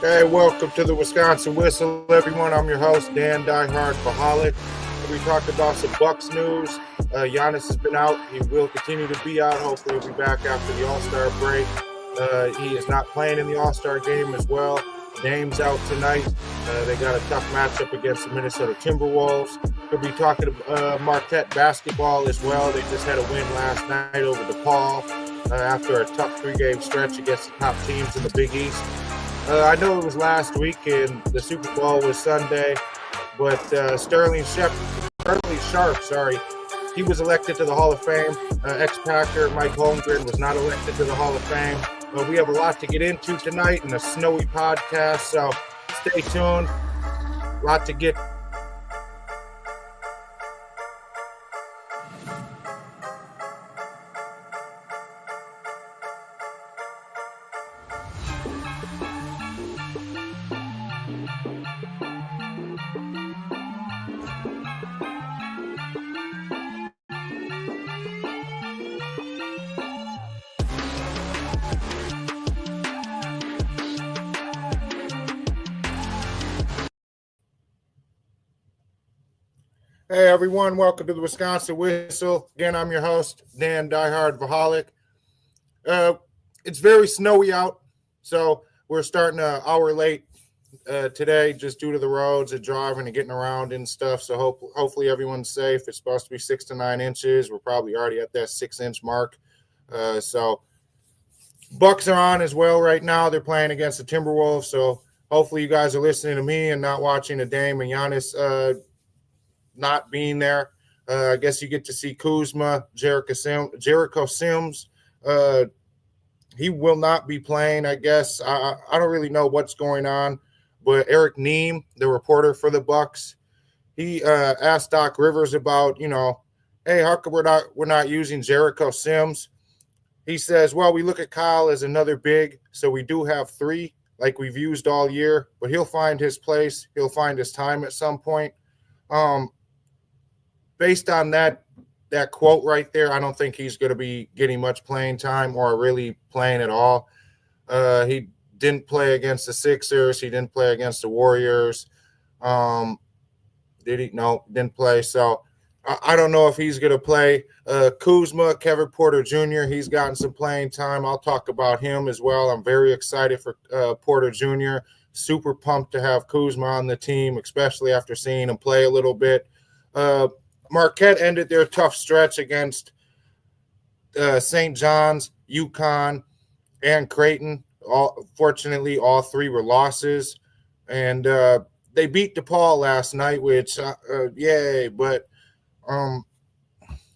Hey, welcome to the Wisconsin Whistle, everyone. I'm your host, Dan Dyhard, Vachalek. We talked about some Bucks news. Giannis has been out. He will continue to be out. Hopefully he'll be back after the All-Star break. He is not playing in the All-Star game as well. Dame's out tonight. They got a tough matchup against the Minnesota Timberwolves. We'll be talking Marquette basketball as well. They just had a win last night over DePaul after a tough three-game stretch against the top teams in the Big East. I know it was last week and the Super Bowl was Sunday, but Sterling Sharp, he was elected to the Hall of Fame. Ex-Packer Mike Holmgren was not elected to the Hall of Fame. But we have a lot to get into tonight in a snowy podcast, so stay tuned. A lot to get. Hey everyone, welcome to the Wisconsin Whistle. Again, I'm your host, Dan Dyhard Vachalek. It's very snowy out, so we're starting an hour late today just due to the roads and driving and getting around and stuff. So hopefully everyone's safe. It's supposed to be 6 to 9 inches. We're probably already at that 6-inch mark. So Bucks are on as well right now. They're playing against the Timberwolves. So hopefully you guys are listening to me and not watching the Dame and Giannis not being there. I guess you get to see Kuzma, Jericho Sims. He will not be playing, I guess. I don't really know what's going on, but Eric Neem, the reporter for the Bucks, he asked Doc Rivers about, hey, how come we're not using Jericho Sims? He says, well, we look at Kyle as another big, so we do have 3 like we've used all year, but he'll find his place. He'll find his time at some point. Based on that quote right there, I don't think he's going to be getting much playing time or really playing at all. He didn't play against the Sixers. He didn't play against the Warriors. Did he? No, didn't play. So I don't know if he's going to play. Kuzma, Kevin Porter Jr., he's gotten some playing time. I'll talk about him as well. I'm very excited for Porter Jr. Super pumped to have Kuzma on the team, especially after seeing him play a little bit. Marquette ended their tough stretch against St. John's, UConn, and Creighton. Fortunately, all 3 were losses. And they beat DePaul last night, which, yay, but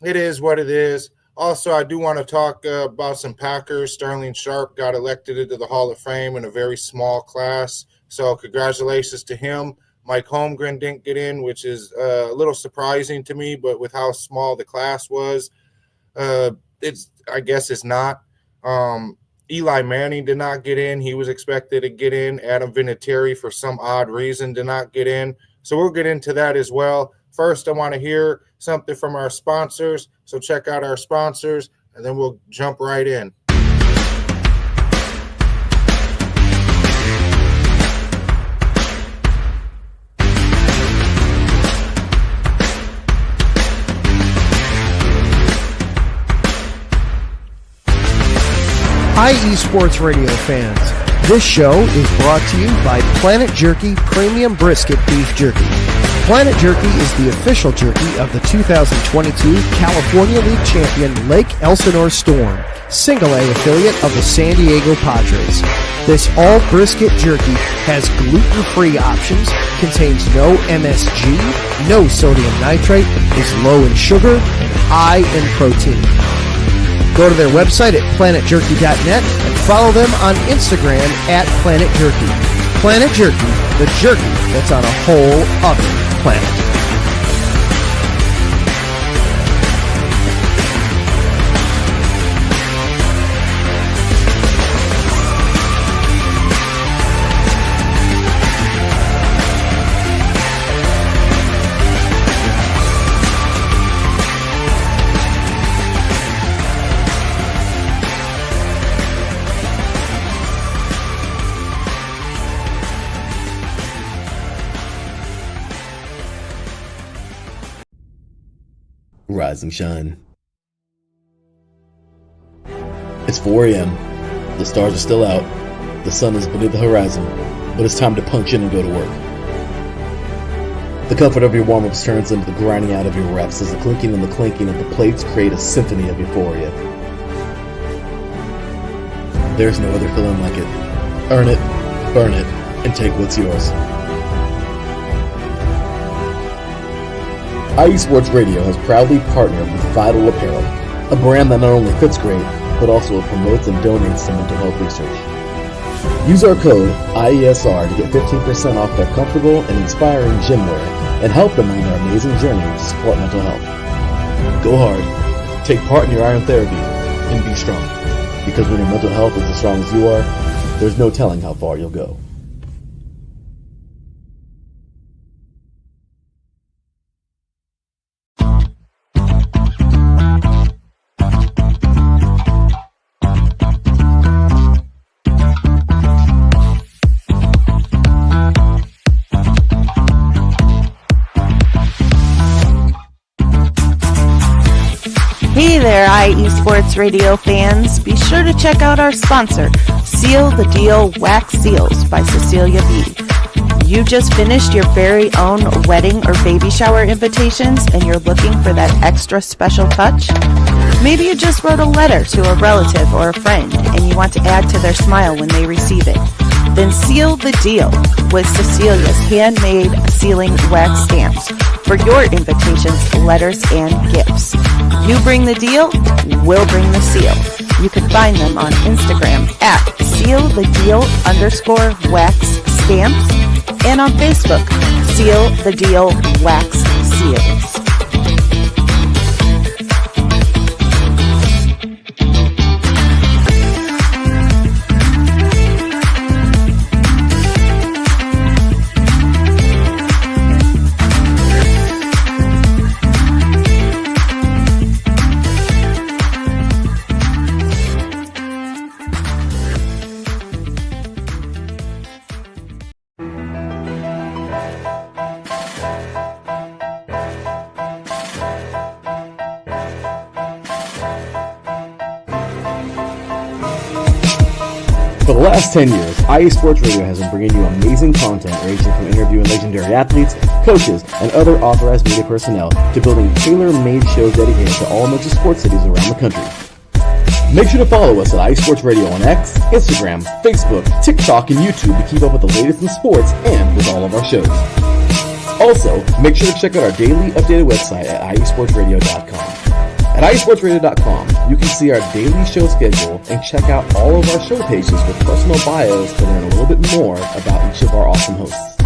it is what it is. Also, I do want to talk about some Packers. Sterling Sharp got elected into the Hall of Fame in a very small class. So congratulations to him. Mike Holmgren didn't get in, which is a little surprising to me, but with how small the class was, I guess it's not. Eli Manning did not get in. He was expected to get in. Adam Vinatieri, for some odd reason, did not get in. So we'll get into that as well. First, I want to hear something from our sponsors. So check out our sponsors, and then we'll jump right in. Hi, eSports Radio fans. This show is brought to you by Planet Jerky Premium Brisket Beef Jerky. Planet Jerky is the official jerky of the 2022 California League champion Lake Elsinore Storm, single-A affiliate of the San Diego Padres. This all-brisket jerky has gluten-free options, contains no MSG, no sodium nitrate, is low in sugar, and high in protein. Go to their website at planetjerky.net and follow them on Instagram at Planet Jerky. Planet Jerky, the jerky that's on a whole other planet. rise and shine. It's 4 a.m. The stars are still out. The sun is beneath the horizon, but it's time to punch in and go to work. The comfort of your warm-ups turns into the grinding out of your reps as the clinking and the clanking of the plates create a symphony of euphoria. There's no other feeling like it. Earn it, burn it, and take what's yours. IE Sports Radio has proudly partnered with Vital Apparel, a brand that not only fits great, but also promotes and donates to mental health research. Use our code IESR to get 15% off their comfortable and inspiring gym wear and help them on their amazing journey to support mental health. Go hard, take part in your iron therapy, and be strong. Because when your mental health is as strong as you are, there's no telling how far you'll go. Hey there, IE Sports Radio fans. Be sure to check out our sponsor, Seal the Deal Wax Seals by Cecilia B. You just finished your very own wedding or baby shower invitations and you're looking for that extra special touch? Maybe you just wrote a letter to a relative or a friend and you want to add to their smile when they receive it. Then seal the deal with Cecilia's handmade sealing wax stamps for your invitations, letters, and gifts. You bring the deal, we'll bring the seal. You can find them on Instagram at @sealthedeal_wax stamps and on Facebook, Seal the Deal Wax Seals. For the last 10 years, IE Sports Radio has been bringing you amazing content ranging from interviewing legendary athletes, coaches, and other authorized media personnel to building tailor-made shows dedicated to all major sports cities around the country. Make sure to follow us at IE Sports Radio on X, Instagram, Facebook, TikTok, and YouTube to keep up with the latest in sports and with all of our shows. Also, make sure to check out our daily updated website at iesportsradio.com. At iesportsradio.com, you can see our daily show schedule and check out all of our show pages with personal bios to learn a little bit more about each of our awesome hosts.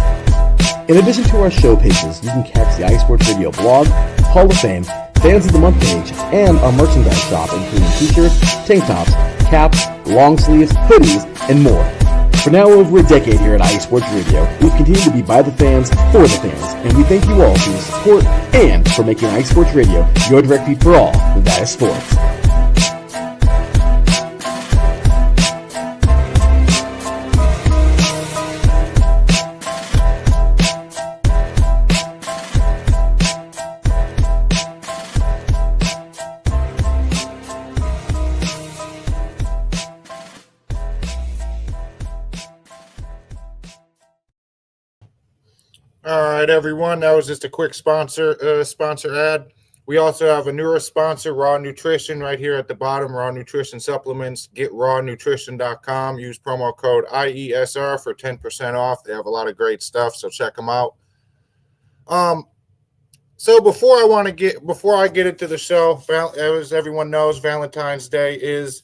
In addition to our show pages, you can catch the IE Sports Radio blog, Hall of Fame, Fans of the Month page, and our merchandise shop including t-shirts, tank tops, caps, long sleeves, hoodies, and more. For now over a decade here at IE Sports Radio, we've continued to be by the fans, for the fans, and we thank you all for your support and for making IE Sports Radio your direct feed for all that is sports. All right, everyone. That was just a quick sponsor ad. We also have a newer sponsor, Raw Nutrition, right here at the bottom. Raw Nutrition Supplements. Get rawnutrition.com. Use promo code IESR for 10% off. They have a lot of great stuff, so check them out. So before I get into the show, as everyone knows, Valentine's Day is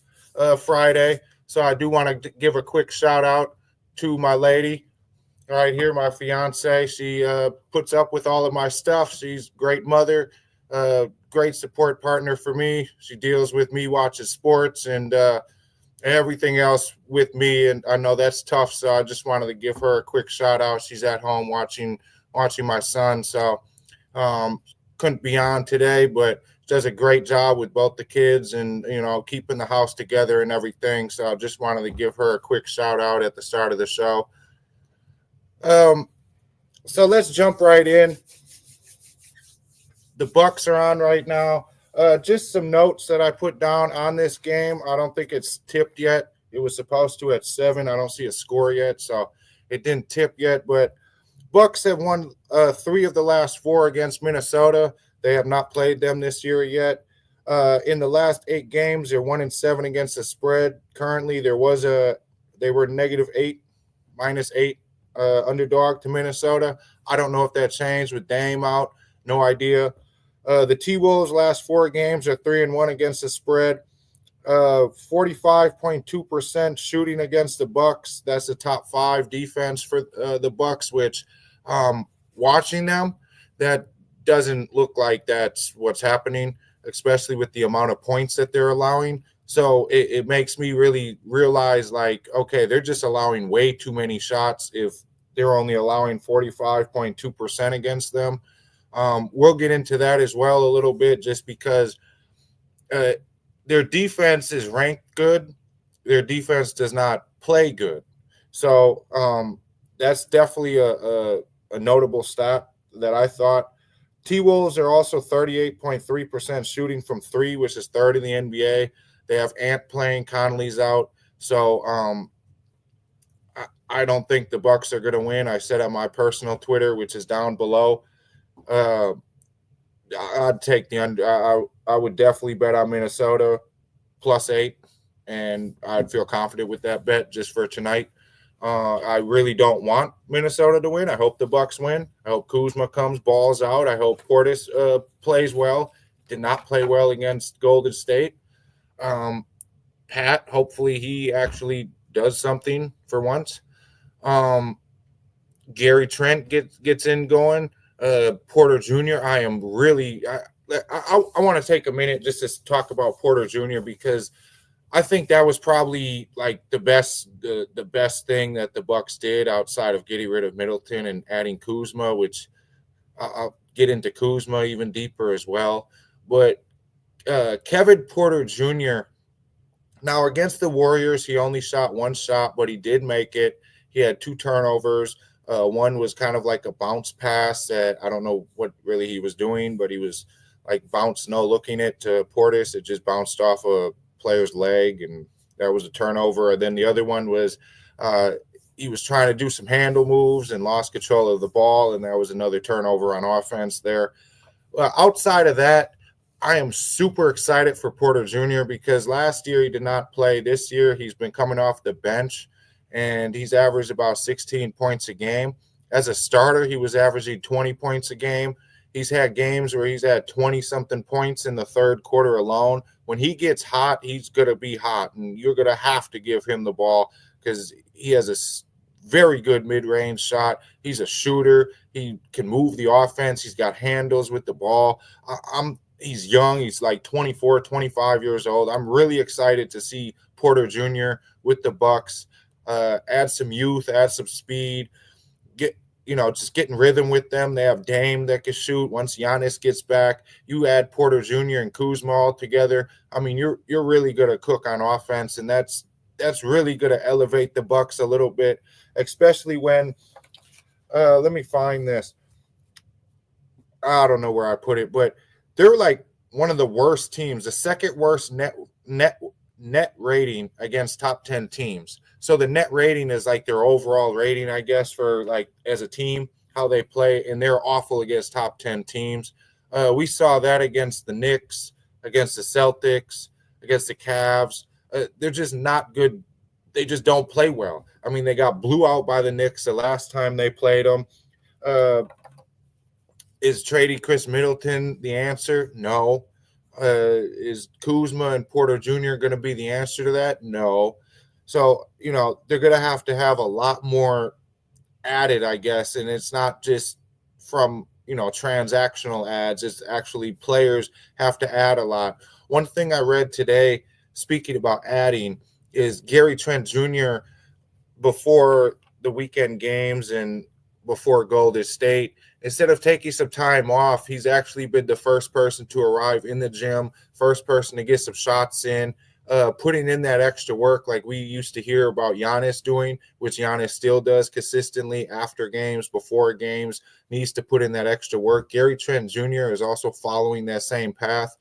Friday. So I do want to give a quick shout out to my lady. Right here, my fiance. She puts up with all of my stuff. She's a great mother, great support partner for me. She deals with me, watches sports, and everything else with me. And I know that's tough, so I just wanted to give her a quick shout out. She's at home watching my son, so couldn't be on today, but does a great job with both the kids and keeping the house together and everything. So I just wanted to give her a quick shout out at the start of the show. So let's jump right in. the Bucks are on right now. Just some notes that I put down on this game. I don't think it's tipped yet. It was supposed to at 7. I don't see a score yet, so it didn't tip yet. But Bucks have won 3 of the last 4 against Minnesota. They have not played them this year yet. In the last 8 games, they're 1-7 against the spread. Currently, they were -8, -8 underdog to Minnesota. I don't know if that changed with Dame out. No idea. The T-Wolves' last 4 games are 3-1 against the spread. 45.2% shooting against the Bucks. That's the top 5 defense for the Bucks, which watching them, that doesn't look like that's what's happening, especially with the amount of points that they're allowing. So it makes me really realize, like, okay, they're just allowing way too many shots if they're only allowing 45.2% against them. We'll get into that as well a little bit, just because their defense is ranked good. Their defense does not play good. So that's definitely a notable stat that I thought. T-Wolves are also 38.3% shooting from 3, which is third in the NBA. They have Ant playing, Conley's out. So I don't think the Bucks are going to win. I said on my personal Twitter, which is down below, I'd take the under. I would definitely bet on Minnesota +8, and I'd feel confident with that bet just for tonight. I really don't want Minnesota to win. I hope the Bucks win. I hope Kuzma comes, balls out. I hope Portis plays well. Did not play well against Golden State. Pat, hopefully he actually does something for once. Gary Trent gets in going. Porter Jr., I am really I want to take a minute just to talk about Porter Jr. because I think that was probably like the best thing that the Bucks did outside of getting rid of Middleton and adding Kuzma, which I'll get into Kuzma even deeper as well. But Kevin Porter Jr., now against the Warriors, he only shot 1 shot, but he did make it. He had 2 turnovers. One was kind of like a bounce pass that I don't know what really he was doing, but he was like looking it to Portis. It just bounced off a player's leg, and that was a turnover. And then the other one was he was trying to do some handle moves and lost control of the ball, and that was another turnover on offense there. Outside of that, I am super excited for Porter Jr. because last year he did not play. This year he's been coming off the bench, and he's averaged about 16 points a game. As a starter, he was averaging 20 points a game. He's had games where he's had 20-something points in the third quarter alone. When he gets hot, he's going to be hot, and you're going to have to give him the ball because he has a very good mid-range shot. He's a shooter. He can move the offense. He's got handles with the ball. He's young. He's like 24, 25 years old. I'm really excited to see Porter Jr. with the Bucks. Add some youth, add some speed, just getting rhythm with them. They have Dame that can shoot. Once Giannis gets back, you add Porter Jr. and Kuzma all together. I mean, you're really going to cook on offense, and that's really going to elevate the Bucks a little bit, especially when let me find this. I don't know where I put it, but they're like one of the worst teams, the second worst net rating against top 10 teams. So the net rating is like their overall rating, I guess, for like as a team, how they play, and they're awful against top 10 teams. We saw that against the Knicks, against the Celtics, against the Cavs. They're just not good. They just don't play well. I mean, they got blew out by the Knicks the last time they played them. Is trading Chris Middleton the answer? No. Is Kuzma and Porter Jr. going to be the answer to that? No. So, they're going to have a lot more added, I guess. And it's not just from, transactional ads. It's actually players have to add a lot. One thing I read today, speaking about adding, is Gary Trent Jr. before the weekend games and before Golden State, instead of taking some time off, he's actually been the first person to arrive in the gym, first person to get some shots in. putting in that extra work like we used to hear about Giannis doing, which Giannis still does consistently after games, before games, needs to put in that extra work. Gary Trent Jr. is also following that same path,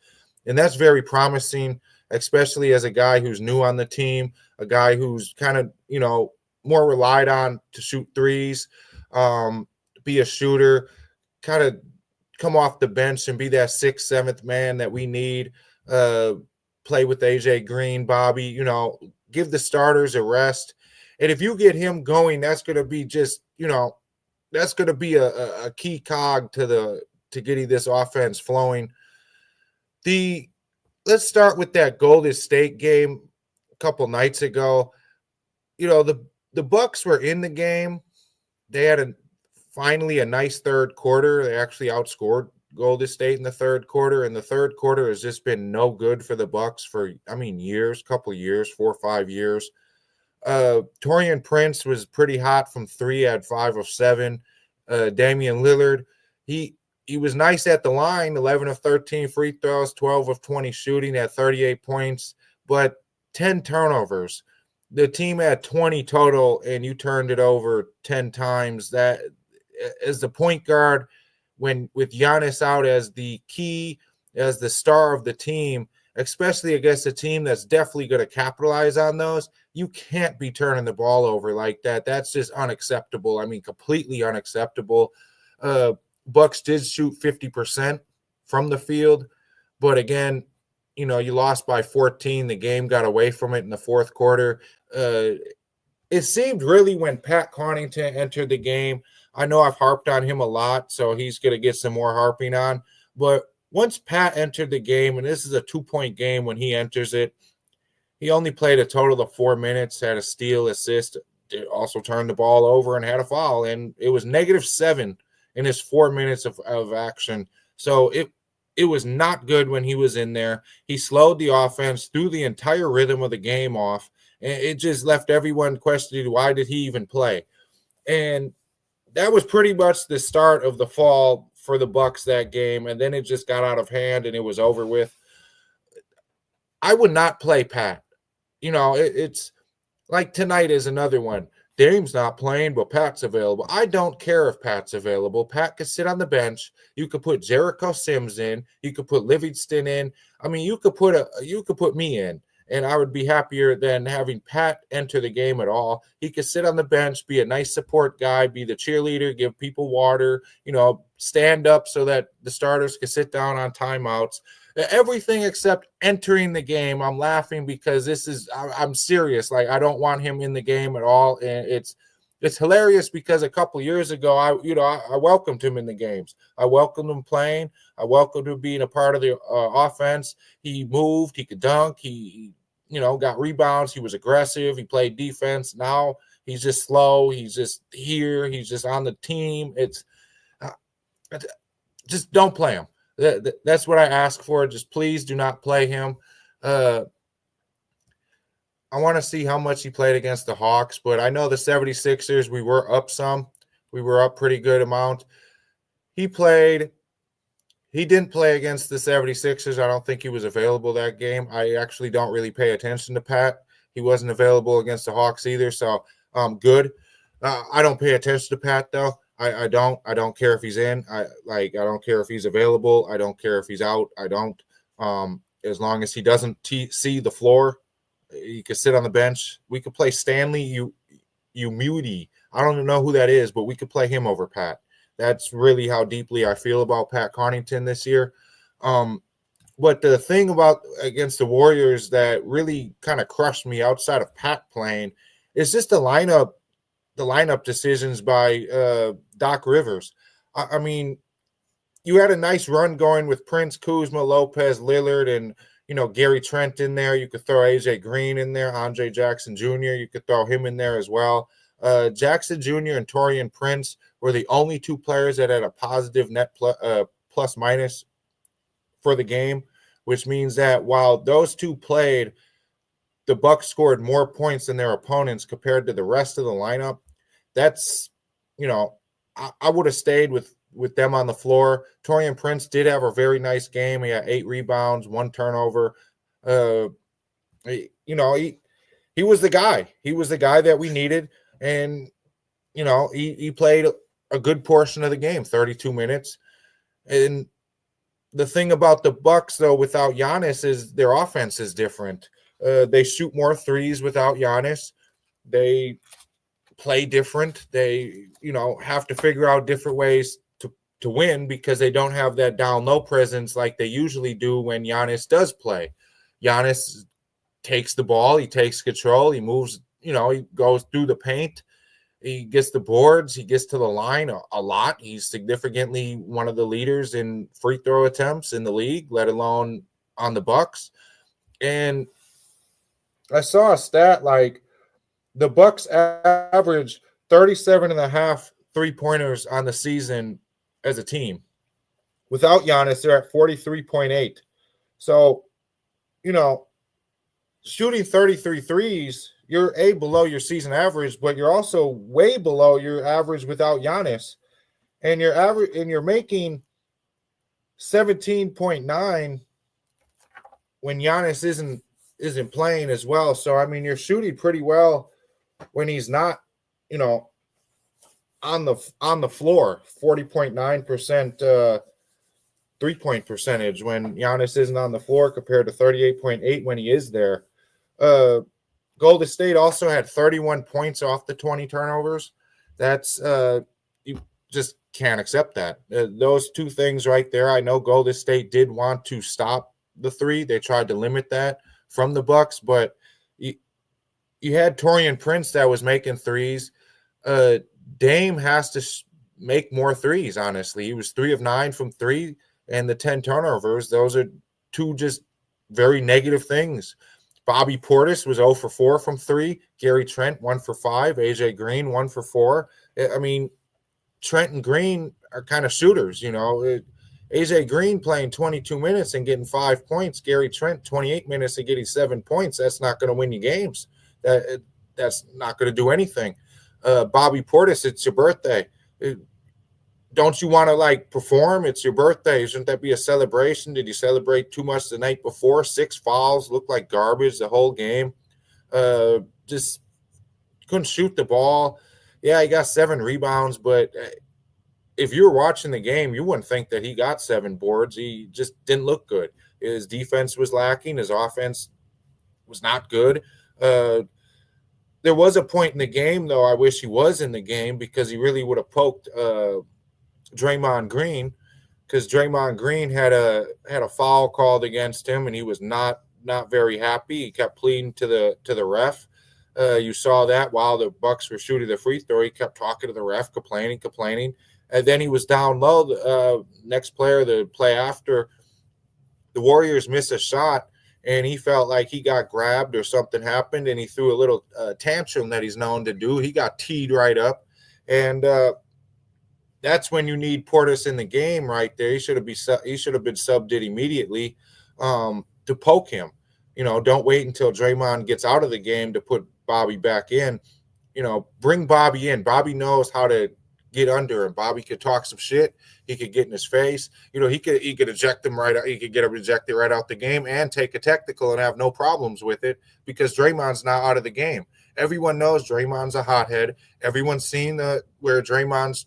and that's very promising, especially as a guy who's new on the team, a guy who's kind of, more relied on to shoot threes, be a shooter, kind of come off the bench and be that sixth, seventh man that we need, play with AJ Green, Bobby, give the starters a rest. And if you get him going, that's going to be just, that's going to be a key cog to getting this offense flowing. Let's start with that Golden State game a couple nights ago. The Bucks were in the game. They had finally a nice third quarter. They actually outscored Golden State in the third quarter, and the third quarter has just been no good for the Bucks for, years, couple years, 4 or 5 years. Taurean Prince was pretty hot from three, had 5 of 7. Damian Lillard, he was nice at the line, 11 of 13 free throws, 12 of 20 shooting, at 38 points, but 10 turnovers. The team had 20 total, and you turned it over 10 times. That, as the point guard, with Giannis out as the key, as the star of the team, especially against a team that's definitely going to capitalize on those, you can't be turning the ball over like that. That's just unacceptable. Completely unacceptable. Bucks did shoot 50% from the field, but again, you lost by 14. The game got away from it in the fourth quarter. It seemed really when Pat Connaughton entered the game, I know I've harped on him a lot, so he's going to get some more harping on. But once Pat entered the game, and this is a 2-point game when he enters it, he only played a total of 4 minutes, had a steal, assist, also turned the ball over and had a foul. And it was -7 in his 4 minutes of action. So it was not good when he was in there. He slowed the offense, threw the entire rhythm of the game off, and it just left everyone questioning, why did he even play? And that was pretty much the start of the fall for the Bucks that game, and then it just got out of hand and it was over with. I would not play Pat. It's like tonight is another one. Dame's not playing, but Pat's available. I don't care if Pat's available. Pat could sit on the bench. You could put Jericho Sims in. You could put Livingston in. You could put me in, and I would be happier than having Pat enter the game at all. He could sit on the bench, be a nice support guy, be the cheerleader, give people water, stand up so that the starters could sit down on timeouts. Everything except entering the game. I'm laughing because I'm serious. Like, I don't want him in the game at all. And it's hilarious because a couple years ago, I welcomed him in the games. I welcomed him playing. I welcomed him being a part of the offense. He moved. He could dunk. He got rebounds. He was aggressive. He played defense. Now he's just slow. He's just here. He's just on the team. It's just don't play him. That's what I ask for. Just please do not play him. I want to see how much he played against the Hawks, but I know the 76ers, we were up some. We were up pretty good amount. He didn't play against the 76ers. I don't think he was available that game. I actually don't really pay attention to Pat. He wasn't available against the Hawks either, so good. I don't pay attention to Pat, though. I don't care if he's in. I don't care if he's available. I don't care if he's out. I don't. As long as he doesn't see the floor, he could sit on the bench. We could play Stanley Umude. I don't even know who that is, but we could play him over Pat. That's really how deeply I feel about Pat Connaughton this year. But the thing about against the Warriors that really kind of crushed me outside of Pat playing is just the lineup decisions by Doc Rivers. You had a nice run going with Prince, Kuzma, Lopez, Lillard, and Gary Trent in there. You could throw AJ Green in there, Andre Jackson Jr. You could throw him in there as well. Jackson Jr. and Taurean Prince were the only two players that had a positive net plus minus for the game, which means that while those two played, the Bucks scored more points than their opponents compared to the rest of the lineup. That's, I would have stayed with them on the floor. Taurean Prince did have a very nice game. He had 8 rebounds, 1 turnover. He was the guy. He was the guy that we needed, and he played a good portion of the game, 32 minutes. And the thing about the Bucks, though, without Giannis, is their offense is different. They shoot more threes without Giannis. They play different. They, have to figure out different ways to win because they don't have that down low presence like they usually do when Giannis does play. Giannis takes the ball, he takes control, he moves, he goes through the paint, he gets the boards, he gets to the line a lot. He's significantly one of the leaders in free throw attempts in the league, let alone on the Bucks. And I saw a stat like the Bucks average 37.5 3-pointers on the season as a team. Without Giannis, they're at 43.8. So, shooting 33 threes, you're below your season average, but you're also way below your average without Giannis. And you're making 17.9 when Giannis isn't playing as well. So I mean, you're shooting pretty well when he's not, on the floor. 40.9% 3-point percentage when Giannis isn't on the floor compared to 38.8 when he is there. Golden State also had 31 points off the 20 turnovers. That's you just can't accept that. Those two things right there. I know Golden State did want to stop the three. They tried to limit that from the Bucks, but you had Taurean Prince that was making threes. Dame has to make more threes, honestly. He was 3 of 9 from 3, and the 10 turnovers, those are two just very negative things. Bobby Portis was 0 for 4 from 3. Gary Trent, 1 for 5. AJ Green, 1 for 4. I mean, Trent and Green are kind of shooters, AJ Green playing 22 minutes and getting 5 points. Gary Trent, 28 minutes and getting 7 points. That's not going to win you games. That's not going to do anything. Bobby Portis, it's your birthday. Don't you want to perform? It's your birthday. Shouldn't that be a celebration? Did you celebrate too much the night before? 6 fouls, looked like garbage the whole game. Just couldn't shoot the ball. Yeah, he got 7 rebounds, but if you were watching the game, you wouldn't think that he got 7 boards. He just didn't look good. His defense was lacking. His offense was not good. There was a point in the game, though, I wish he was in the game because he really would have poked Draymond Green, because Draymond Green had a foul called against him, and he was not very happy. He kept pleading to the ref. You saw that while the Bucks were shooting the free throw, he kept talking to the ref, complaining, and then he was down low. Next player, the play after, the Warriors missed a shot, and he felt like he got grabbed or something happened, and he threw a little tantrum that he's known to do. He got teed right up, and that's when you need Portis in the game right there. He should have been subbed in immediately to poke him. Don't wait until Draymond gets out of the game to put Bobby back in. Bring Bobby in. Bobby knows how to get under him. Bobby could talk some shit. He could get in his face. He could eject him right out. He could get him ejected right out the game and take a technical and have no problems with it because Draymond's not out of the game. Everyone knows Draymond's a hothead. Everyone's seen where Draymond's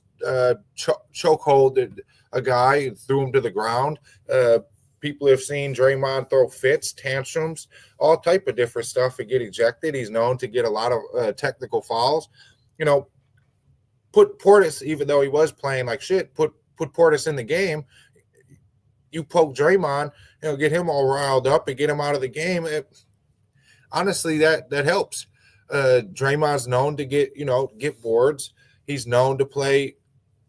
chokeholded a guy and threw him to the ground. People have seen Draymond throw fits, tantrums, all type of different stuff and get ejected. He's known to get a lot of technical fouls. Put Portis, even though he was playing like shit, put Portis in the game. You poke Draymond, get him all riled up and get him out of the game. Honestly, that helps. Draymond's known to get boards. He's known to play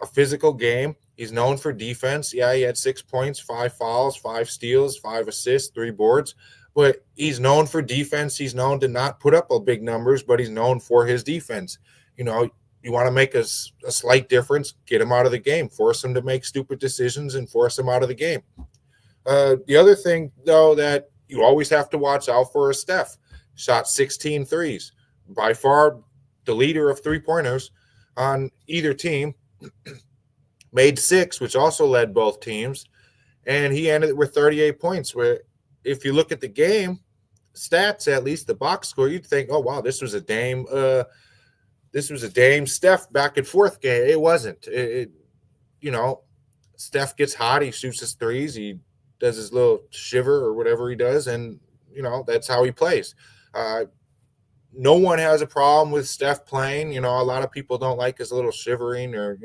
a physical game. He's known for defense. Yeah, he had 6 points, 5 fouls, 5 steals, 5 assists, 3 boards. But he's known for defense. He's known to not put up big numbers, but he's known for his defense. You want to make a slight difference, get him out of the game, force him to make stupid decisions and force him out of the game. The other thing, though, that you always have to watch out for is Steph. Shot 16 threes. By far the leader of 3-pointers on either team. Made 6, which also led both teams. And he ended with 38 points, where if you look at the game, stats, at least the box score, you'd think, oh wow, this was a Dame Steph back and forth game. It wasn't. Steph gets hot, he shoots his threes, he does his little shiver or whatever he does, and that's how he plays. No one has a problem with Steph playing. A lot of people don't like his little shivering or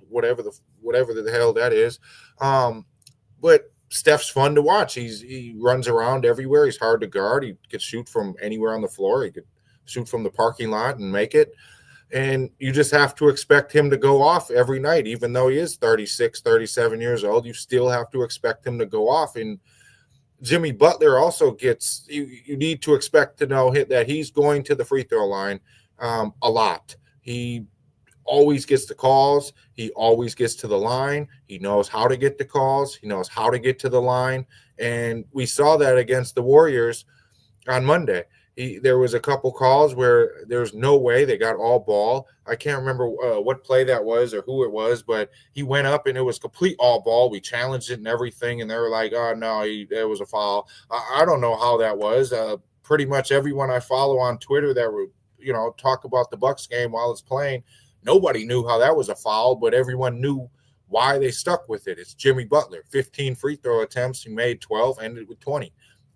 whatever the hell that is. But Steph's fun to watch. He runs around everywhere. He's hard to guard. He could shoot from anywhere on the floor. He could shoot from the parking lot and make it. And you just have to expect him to go off every night, even though he is 36, 37 years old. You still have to expect him to go off. And Jimmy Butler also gets – you need to expect to know that he's going to the free throw line a lot. He always gets the calls. He always gets to the line. He knows how to get the calls. He knows how to get to the line. And we saw that against the Warriors on Monday. There was a couple calls where there's no way they got all ball. I can't remember what play that was or who it was, but he went up and it was complete all ball. We challenged it and everything, and they were like, oh, no, it was a foul. I don't know how that was. Pretty much everyone I follow on Twitter that would, talk about the Bucks game while it's playing, nobody knew how that was a foul, but everyone knew why they stuck with it. It's Jimmy Butler, 15 free throw attempts. He made 12, ended with 20.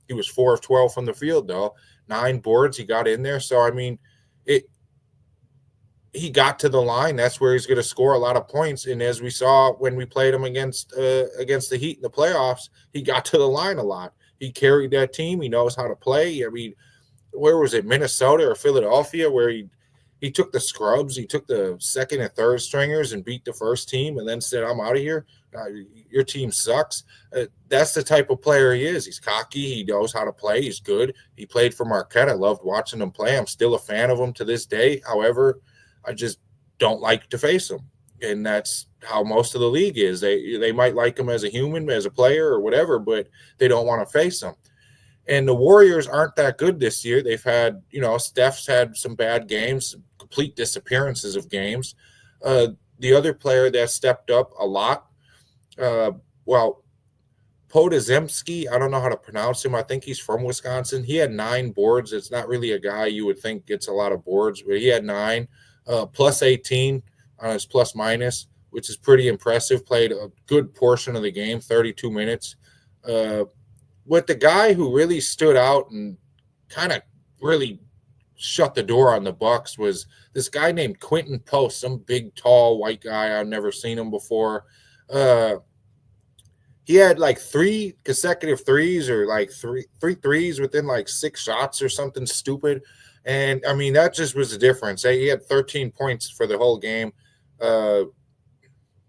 He was 4 of 12 from the field, though. 9 boards, he got in there. So, he got to the line. That's where he's going to score a lot of points. And as we saw when we played him against the Heat in the playoffs, he got to the line a lot. He carried that team. He knows how to play. Where was it, Minnesota or Philadelphia, where he took the scrubs, he took the second and third stringers and beat the first team and then said, I'm out of here. Your team sucks. That's the type of player he is. He's cocky. He knows how to play. He's good. He played for Marquette. I loved watching him play. I'm still a fan of him to this day. However, I just don't like to face him. And that's how most of the league is. They might like him as a human, as a player or whatever, but they don't want to face him. And the Warriors aren't that good this year. They've had, Steph's had some bad games, complete disappearances of games. The other player that stepped up a lot, Podazemski, I don't know how to pronounce him. I think he's from Wisconsin. He had 9 boards. It's not really a guy you would think gets a lot of boards, but he had 9, plus 18 on his plus minus, which is pretty impressive. Played a good portion of the game, 32 minutes. But the guy who really stood out and kind of really shut the door on the Bucks was this guy named Quentin Post, some big, tall, white guy. I've never seen him before. He had like 3 consecutive threes or like three threes within like 6 shots or something stupid. And, that just was the difference. He had 13 points for the whole game.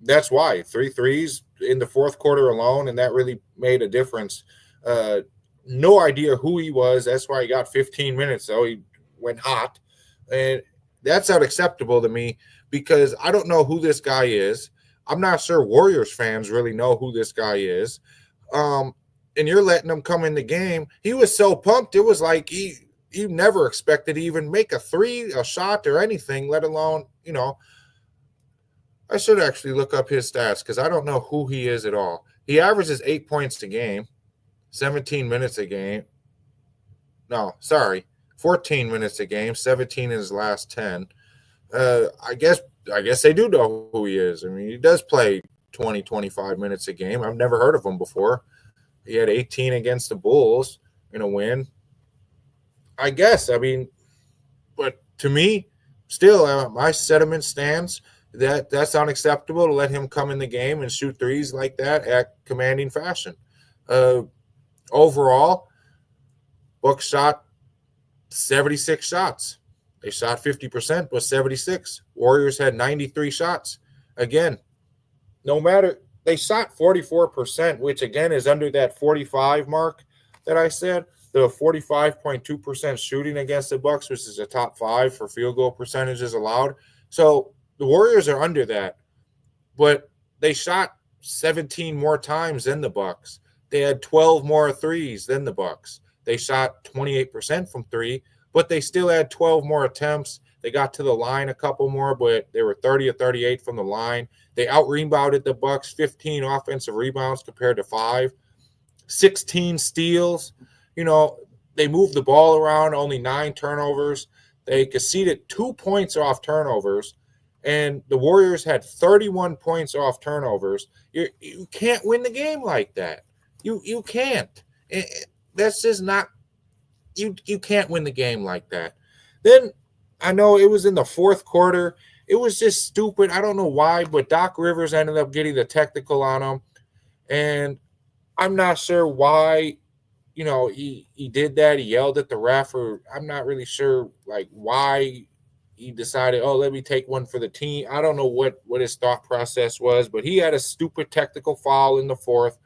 That's why. 3 threes in the fourth quarter alone, and that really made a difference. No idea who he was. That's why he got 15 minutes, though. He went hot. And that's unacceptable to me because I don't know who this guy is. I'm not sure Warriors fans really know who this guy is. And you're letting him come in the game. He was so pumped. It was like he never expected to even make a 3, a shot or anything, let alone, I should actually look up his stats because I don't know who he is at all. He averages 8 points a game, 17 minutes a game. No, sorry, 14 minutes a game, 17 in his last 10. I guess they do know who he is. He does play 20, 25 minutes a game. I've never heard of him before. He had 18 against the Bulls in a win. I guess, but to me, still, my sentiment stands that that's unacceptable to let him come in the game and shoot threes like that at commanding fashion. Overall, Bucks shot 76 shots. They shot 50%, but 76. Warriors had 93 shots. Again, no matter – they shot 44%, which, again, is under that 45 mark that I said. The 45.2% shooting against the Bucks, which is a top 5 for field goal percentages allowed. So the Warriors are under that. But they shot 17 more times than the Bucks. They had 12 more threes than the Bucks. They shot 28% from 3. But they still had 12 more attempts. They got to the line a couple more, but they were 30 of 38 from the line. They out-rebounded the Bucks, 15 offensive rebounds compared to 5, 16 steals. they moved the ball around, only 9 turnovers. They conceded 2 points off turnovers, and the Warriors had 31 points off turnovers. You can't win the game like that. You can't. That's just not – you can't win the game like that. Then I know it was in the fourth quarter. It was just stupid. I don't know why, but Doc Rivers ended up getting the technical on him, and I'm not sure why – he did that. He yelled at the ref, or I'm not really sure like why he decided, let me take one for the team. I don't know what his thought process was, but he had a stupid technical foul in the fourth.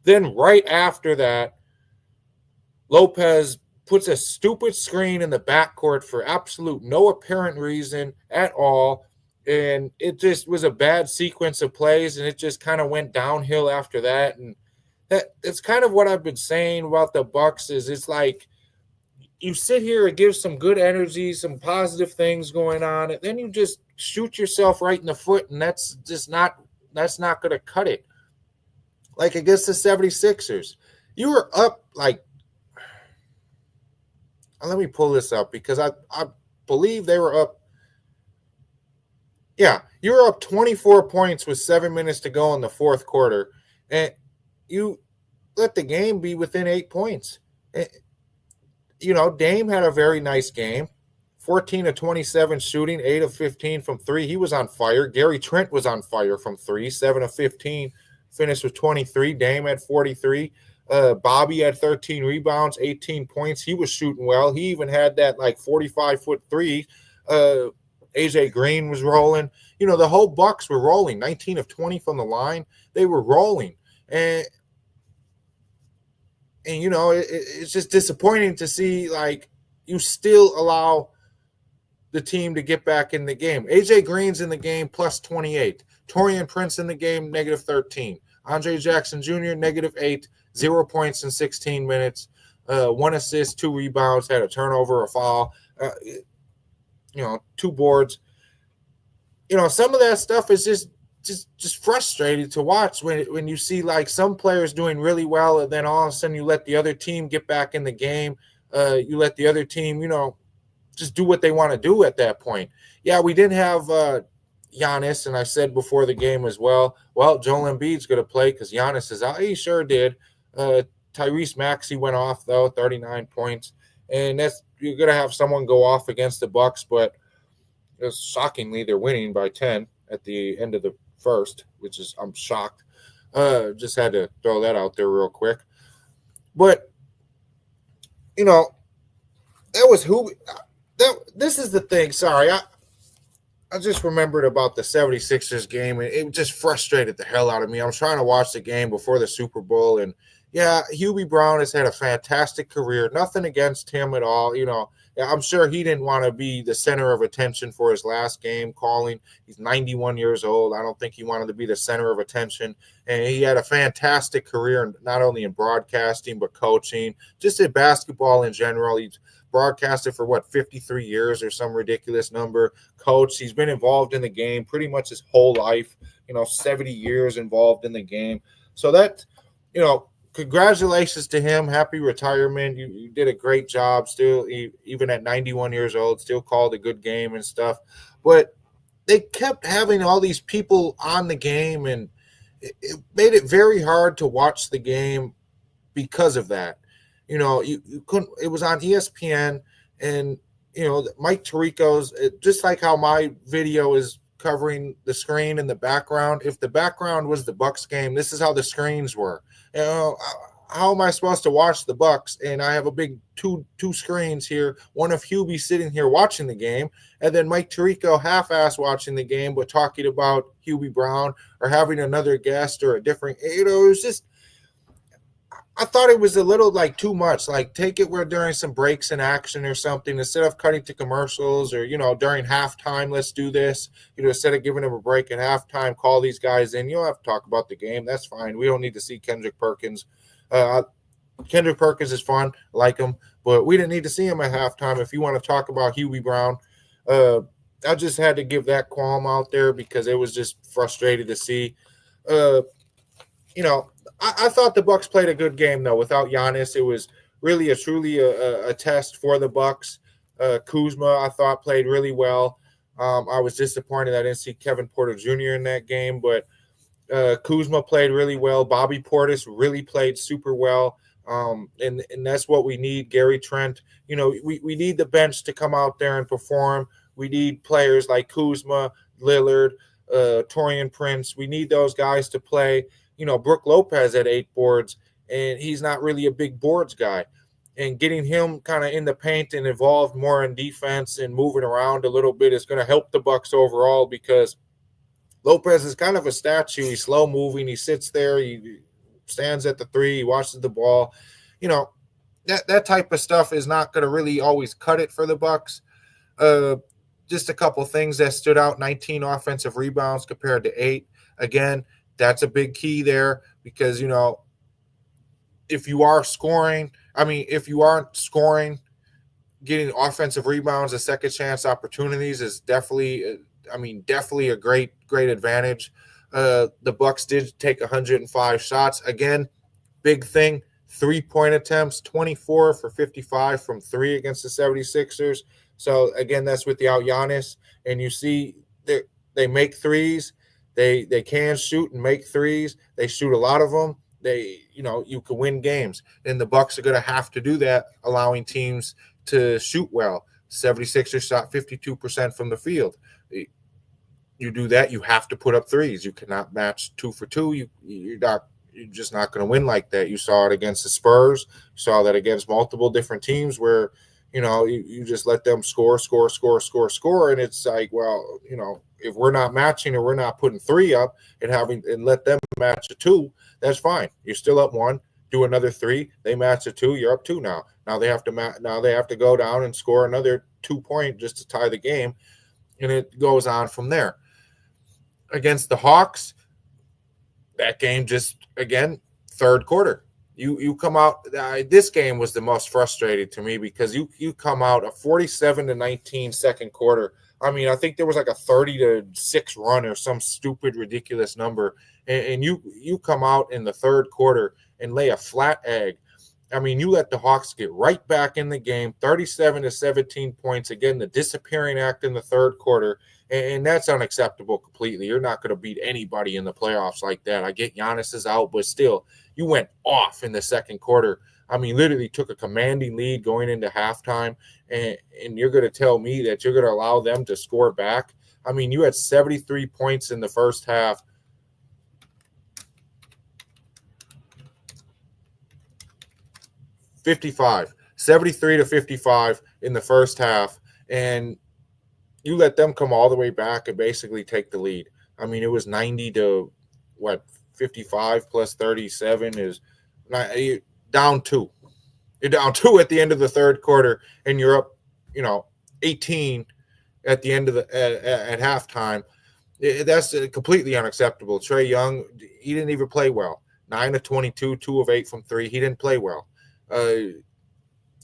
Then right after that, Lopez puts a stupid screen in the backcourt for absolute no apparent reason at all. And it just was a bad sequence of plays, and it just kind of went downhill after that. And that's kind of what I've been saying about the Bucks is it's like you sit here and give some good energy, some positive things going on, and then you just shoot yourself right in the foot, and that's not going to cut it. Like against the 76ers, you were up like – let me pull this up because I believe they were up. Yeah, you were up 24 points with 7 minutes to go in the fourth quarter, and you let the game be within 8 points. Dame had a very nice game, 14 of 27 shooting, 8 of 15 from 3. He was on fire. Gary Trent was on fire from 3, 7 of 15, finished with 23. Dame had 43. Bobby had 13 rebounds, 18 points. He was shooting well. He even had that like 45-foot 3. AJ Green was rolling. The whole Bucks were rolling. 19 of 20 from the line. They were rolling. And it's just disappointing to see, like, you still allow the team to get back in the game. AJ Green's in the game, plus 28. Taurean Prince in the game, negative 13. Andre Jackson Jr., negative 8. 0 points in 16 minutes. 1 assist, 2 rebounds, had a turnover, a foul. 2 boards. Some of that stuff is just frustrating to watch when you see like some players doing really well, and then all of a sudden you let the other team get back in the game. You let the other team, just do what they want to do at that point. Yeah, we didn't have Giannis, and I said before the game as well, Joel Embiid's going to play because Giannis is out. He sure did. Tyrese Maxey went off, though, 39 points. And you're going to have someone go off against the Bucks, but shockingly, they're winning by 10 at the end of the first, which is, I'm shocked. Just had to throw that out there real quick. But, that was who – this is the thing. Sorry, I just remembered about the 76ers game, and it just frustrated the hell out of me. I was trying to watch the game before the Super Bowl, and, yeah, Hubie Brown has had a fantastic career. Nothing against him at all. I'm sure he didn't want to be the center of attention for his last game calling. He's 91 years old. I don't think he wanted to be the center of attention. And he had a fantastic career, not only in broadcasting, but coaching, just in basketball in general. He's broadcasted for 53 years or some ridiculous number. Coach, he's been involved in the game pretty much his whole life, 70 years involved in the game. So that, congratulations to him. Happy retirement. You did a great job still, even at 91 years old, still called a good game and stuff. But they kept having all these people on the game, and it made it very hard to watch the game because of that. You couldn't. It was on ESPN, and Mike Tirico's, just like how my video is covering the screen in the background. If the background was the Bucks game, this is how the screens were. How am I supposed to watch the Bucks? And I have a big two screens here. One of Hubie sitting here watching the game, and then Mike Tirico half-ass watching the game, but talking about Hubie Brown or having another guest or a different. It was just. I thought it was a little like too much. Like, take it where during some breaks in action or something, instead of cutting to commercials or, during halftime, let's do this. Instead of giving them a break at halftime, call these guys in. You don't have to talk about the game. That's fine. We don't need to see Kendrick Perkins. Kendrick Perkins is fun. I like him. But we didn't need to see him at halftime. If you want to talk about Hubie Brown, I just had to give that qualm out there because it was just frustrating to see. I thought the Bucks played a good game, though. Without Giannis, it was really truly a test for the Bucks. Kuzma, I thought, played really well. I was disappointed I didn't see Kevin Porter Jr. in that game, but Kuzma played really well. Bobby Portis really played super well. And that's what we need. Gary Trent, we need the bench to come out there and perform. We need players like Kuzma, Lillard, Taurean Prince. We need those guys to play. Brook Lopez had 8 boards, and he's not really a big boards guy. And getting him kind of in the paint and involved more in defense and moving around a little bit is going to help the Bucks overall, because Lopez is kind of a statue. He's slow moving. He sits there. He stands at the 3. He watches the ball. That type of stuff is not going to really always cut it for the Bucks. Just a couple things that stood out: 19 offensive rebounds compared to 8. Again, that's a big key there, because if you aren't scoring, getting offensive rebounds and second chance opportunities is definitely a great advantage. The Bucks did take 105 shots. Again, big thing, 3-point attempts, 24 for 55 from 3 against the 76ers. So again, that's without Giannis, and you see they make threes. They can shoot and make threes. They shoot a lot of them. You can win games, and the Bucks are going to have to do that, allowing teams to shoot well. 76ers shot 52% from the field. You do that, you have to put up threes. You cannot match 2 for 2. You're just not going to win like that. You saw it against the Spurs. You saw that against multiple different teams where you just let them score, and it's like, well, if we're not matching or we're not putting 3 up and let them match a 2, that's fine. You're still up 1. Do another 3. They match a 2. You're up 2 now. Now they have to go down and score another 2-point just to tie the game, and it goes on from there. Against the Hawks, that game just, again, third quarter. You come out. This game was the most frustrating to me, because you come out a 47-19 second quarter. I think there was like a 30-6 run or some stupid, ridiculous number, and you come out in the third quarter and lay a flat egg. You let the Hawks get right back in the game, 37-17 points. Again, the disappearing act in the third quarter, and that's unacceptable completely. You're not going to beat anybody in the playoffs like that. I get Giannis is out, but still, you went off in the second quarter. Literally took a commanding lead going into halftime, and you're going to tell me that you're going to allow them to score back? You had 73 points in the first half. $55, 73-55 in the first half, and you let them come all the way back and basically take the lead. It was 90-55 plus 37 is down 2. You're down 2 at the end of the third quarter, and you're up, 18 at the end of at halftime. That's completely unacceptable. Trae Young, he didn't even play well. 9 of 22, 2 of 8 from 3. He didn't play well.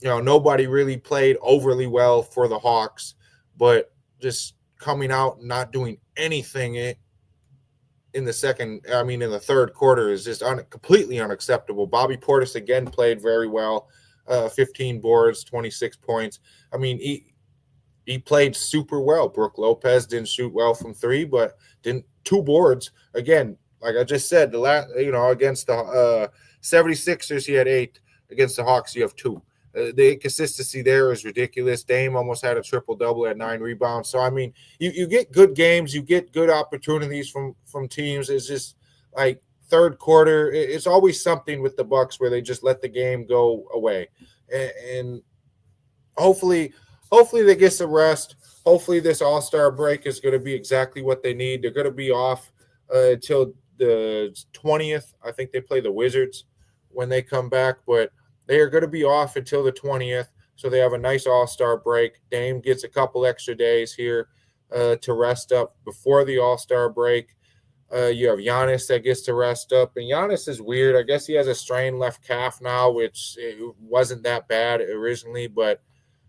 Nobody really played overly well for the Hawks, but just coming out and not doing anything in the third quarter is just completely unacceptable. Bobby Portis again played very well, 15 boards, 26 points. He played super well. Brook Lopez didn't shoot well from 3, but 2 boards. Again, like I just said, against the 76ers, he had 8. Against the Hawks, you have 2. The inconsistency there is ridiculous. Dame almost had a triple-double at 9 rebounds. So, you get good games. You get good opportunities from teams. It's just like third quarter. It's always something with the Bucks where they just let the game go away. And hopefully they get some rest. Hopefully this All-Star break is going to be exactly what they need. They're going to be off until the 20th. I think they play the Wizards when they come back, but they are going to be off until the 20th, so they have a nice All-Star break. Dame gets a couple extra days here to rest up before the All-Star break. You have Giannis that gets to rest up, and Giannis is weird. I guess he has a strained left calf now, which it wasn't that bad originally, but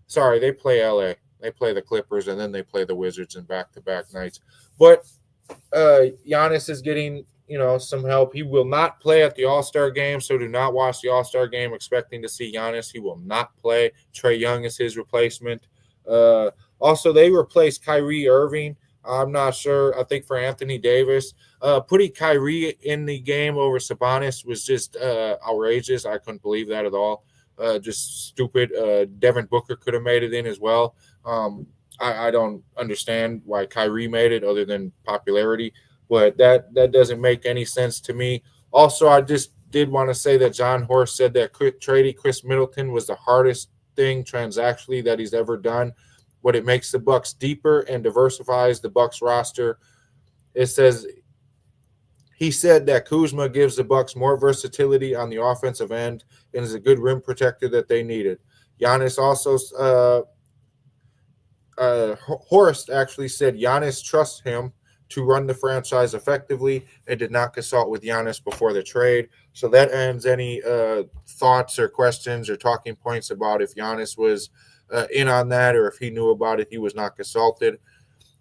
sorry, they play LA. They play the Clippers, and then they play the Wizards in back-to-back nights. But Giannis is getting some help. He will not play at the All-Star game, so do not watch the All-Star game expecting to see Giannis. He will not play. Trae Young is his replacement. Also, they replaced Kyrie Irving. I'm not sure. I think for Anthony Davis. Putting Kyrie in the game over Sabonis was just outrageous. I couldn't believe that at all. Just stupid. Devin Booker could have made it in as well. I don't understand why Kyrie made it other than popularity, but that doesn't make any sense to me. Also, I just did want to say that John Horst said that trading Chris Middleton was the hardest thing transactionally that he's ever done. But it makes the Bucks deeper and diversifies the Bucks roster. It says he said that Kuzma gives the Bucks more versatility on the offensive end and is a good rim protector that they needed. Giannis also Horst actually said Giannis trusts him to run the franchise effectively and did not consult with Giannis before the trade. So that ends any thoughts or questions or talking points about if Giannis was in on that or if he knew about it. He was not consulted.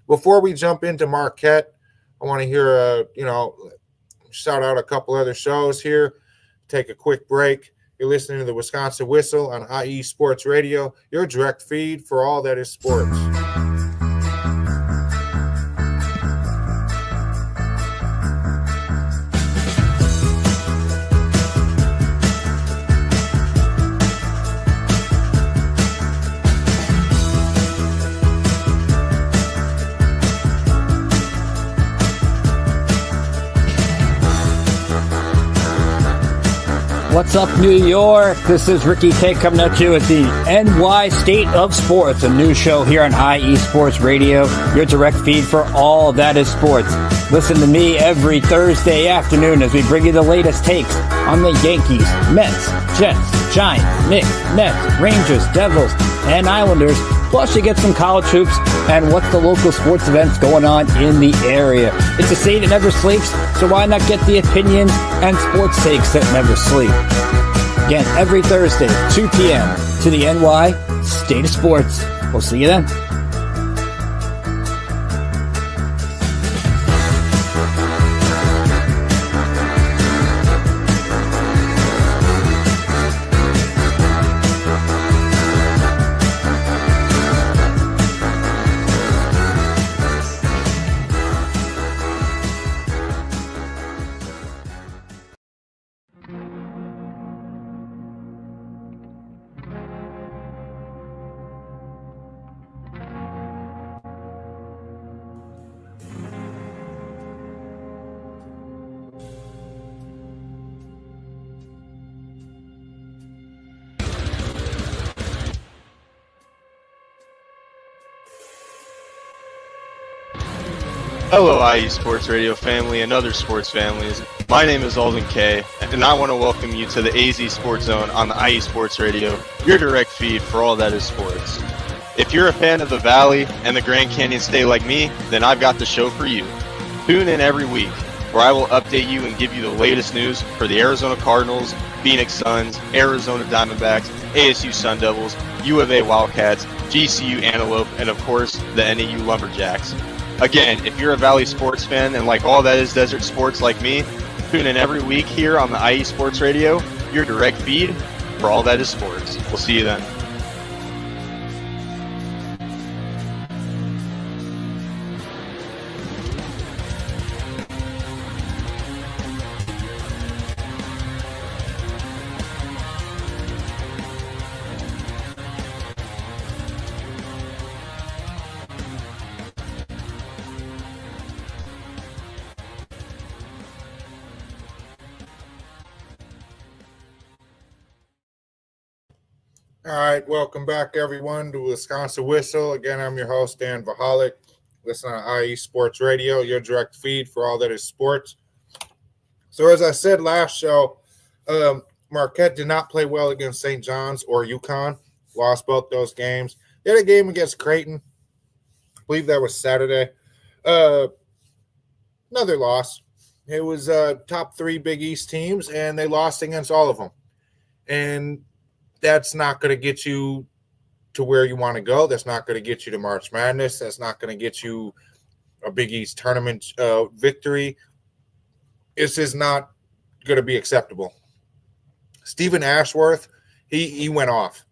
Before we jump into Marquette, I want to hear, shout out a couple other shows here. Take a quick break. You're listening to the Wisconsin Whistle on IE Sports Radio, your direct feed for all that is sports. What's up, New York? This is Ricky K coming at you at the NY State of Sports, a new show here on IE Sports Radio, your direct feed for all that is sports. Listen to me every Thursday afternoon as we bring you the latest takes on the Yankees, Mets, Jets, Giants, Knicks, Nets, Rangers, Devils, and Islanders. Plus, you get some college hoops and what's the local sports events going on in the area. It's a state that never sleeps, so why not get the opinions and sports takes that never sleep? Again, every Thursday, 2 p.m. to the NY State of Sports. We'll see you then. Hello, IE Sports Radio family and other sports families. My name is Alden K, and I want to welcome you to the AZ Sports Zone on the IE Sports Radio, your direct feed for all that is sports. If you're a fan of the Valley and the Grand Canyon State like me, then I've got the show for you. Tune in every week, where I will update you and give you the latest news for the Arizona Cardinals, Phoenix Suns, Arizona Diamondbacks, ASU Sun Devils, U of A Wildcats, GCU Antelope, and of course, the NAU Lumberjacks. Again, if you're a Valley sports fan and like all that is desert sports like me, tune in every week here on the IE Sports Radio, your direct feed for all that is sports. We'll see you then. All right, welcome back, everyone, to Wisconsin Whistle. Again, I'm your host, Dan Vachalek. Listen on IE Sports Radio, your direct feed for all that is sports. So as I said last show, Marquette did not play well against St. John's or UConn. Lost both those games. They had a game against Creighton. I believe that was Saturday. Another loss. It was top three Big East teams, and they lost against all of them. And that's not going to get you to where you want to go. That's not going to get you to March Madness. That's not going to get you a Big East tournament victory. This is not going to be acceptable. Stephen Ashworth, he went off.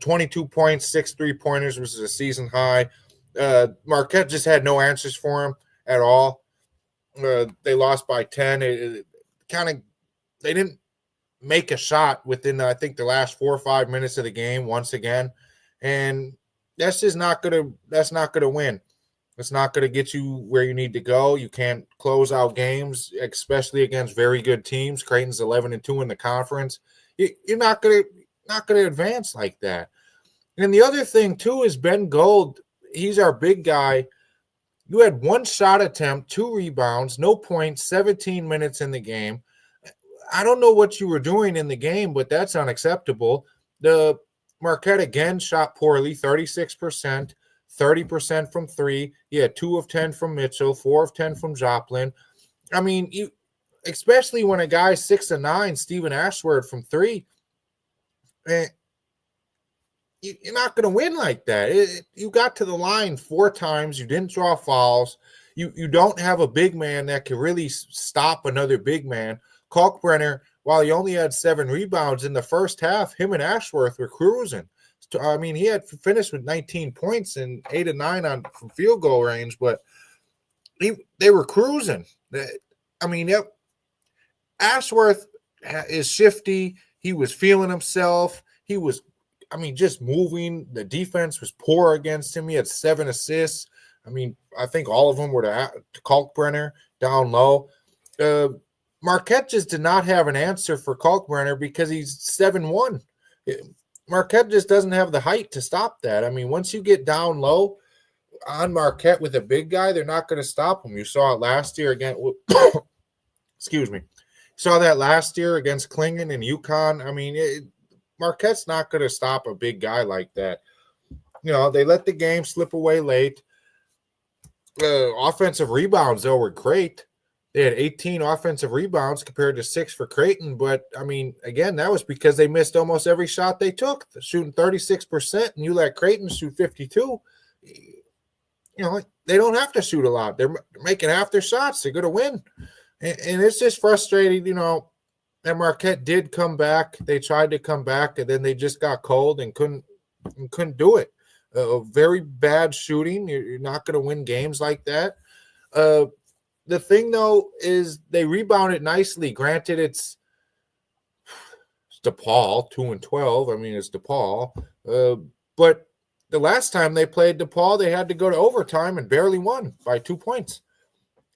22 points, 6 3-pointers, which is a season high. Marquette just had no answers for him at all. They lost by 10. They didn't make a shot within, I think, the last 4 or 5 minutes of the game once again. And that's just not going to win. It's not going to get you where you need to go. You can't close out games, especially against very good teams. Creighton's 11-2 in the conference. You're not going to advance like that. And the other thing too is Ben Gold. He's our big guy. You had 1 shot attempt, 2 rebounds, no points, 17 minutes in the game. I don't know what you were doing in the game, but that's unacceptable. The Marquette again shot poorly, 36%. 30% from 3. He had 2 of 10 from Mitchell, 4 of 10 from Joplin. I mean, especially when a guy's 6-9, Stephen Ashworth from 3, you're not going to win like that. You got to the line 4 times. You didn't draw fouls. You don't have a big man that can really stop another big man. Kalkbrenner, while he only had 7 rebounds in the first half, him and Ashworth were cruising. I mean, he had finished with 19 points and 8 of 9 from field goal range, but they were cruising. I mean, Ashworth is shifty. He was feeling himself. He was, just moving. The defense was poor against him. He had 7 assists. I mean, I think all of them were to Kalkbrenner down low. Marquette just did not have an answer for Kalkbrenner because he's 7'1". Marquette just doesn't have the height to stop that. I mean, once you get down low on Marquette with a big guy, they're not going to stop him. You saw it last year again. Excuse me. Saw that last year against Klingon and UConn. I mean, Marquette's not going to stop a big guy like that. They let the game slip away late. Offensive rebounds, though, were great. They had 18 offensive rebounds compared to 6 for Creighton. But, I mean, again, that was because they missed almost every shot they took. They're shooting 36%, and you let Creighton shoot 52. They don't have to shoot a lot. They're making half their shots. They're going to win. And it's just frustrating, that Marquette did come back. They tried to come back, and then they just got cold and couldn't do it. Very bad shooting. You're not going to win games like that. The thing, though, is they rebounded nicely. Granted, it's DePaul, 2-12. I mean, it's DePaul. But the last time they played DePaul, they had to go to overtime and barely won by 2 points.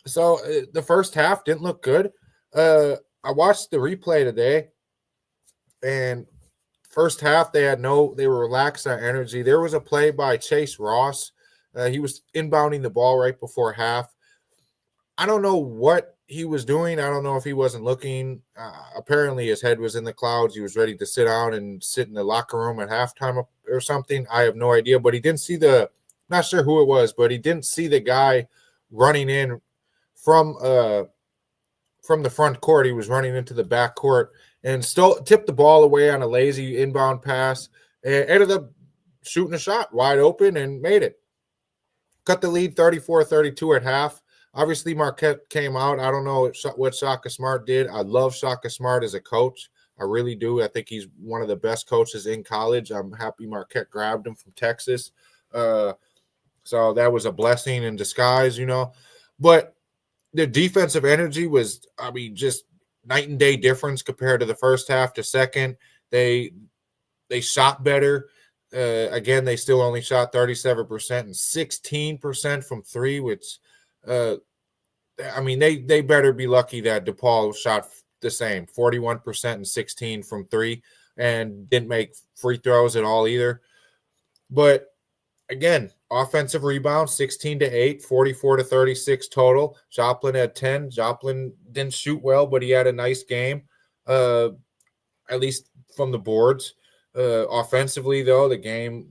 So the first half didn't look good. I watched the replay today, and first half they were relaxed on energy. There was a play by Chase Ross. He was inbounding the ball right before half. I don't know what he was doing. I don't know if he wasn't looking. Apparently his head was in the clouds. He was ready to sit down and sit in the locker room at halftime or something. I have no idea, but he didn't see not sure who it was, but he didn't see the guy running in from the front court. He was running into the back court and still tipped the ball away on a lazy inbound pass and ended up shooting a shot wide open and made it. Cut the lead 34-32 at half. Obviously, Marquette came out. I don't know what Shaka Smart did. I love Shaka Smart as a coach. I really do. I think he's one of the best coaches in college. I'm happy Marquette grabbed him from Texas. So that was a blessing in disguise, But the defensive energy was, just night and day difference compared to the first half to second. They shot better. Again, they still only shot 37% and 16% from 3, which they better be lucky that DePaul shot the same, 41% and 16 from 3, and didn't make free throws at all either. But again, offensive rebounds, 16-8, 44-36 total. Joplin had 10. Joplin didn't shoot well, but he had a nice game, at least from the boards. Offensively, though, the game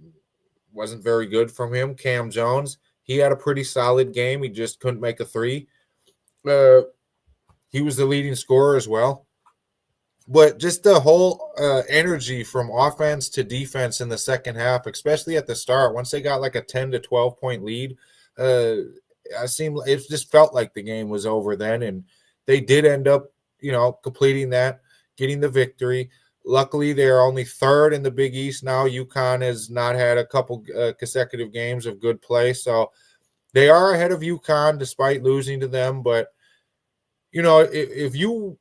wasn't very good from him. Cam Jones, he had a pretty solid game. He just couldn't make a 3. He was the leading scorer as well. But just the whole energy from offense to defense in the second half, especially at the start, once they got like a 10 to 12 point lead, it just felt like the game was over then. And they did end up, completing that, getting the victory. Luckily, they're only third in the Big East now. UConn has not had a couple consecutive games of good play, so they are ahead of UConn despite losing to them. But if you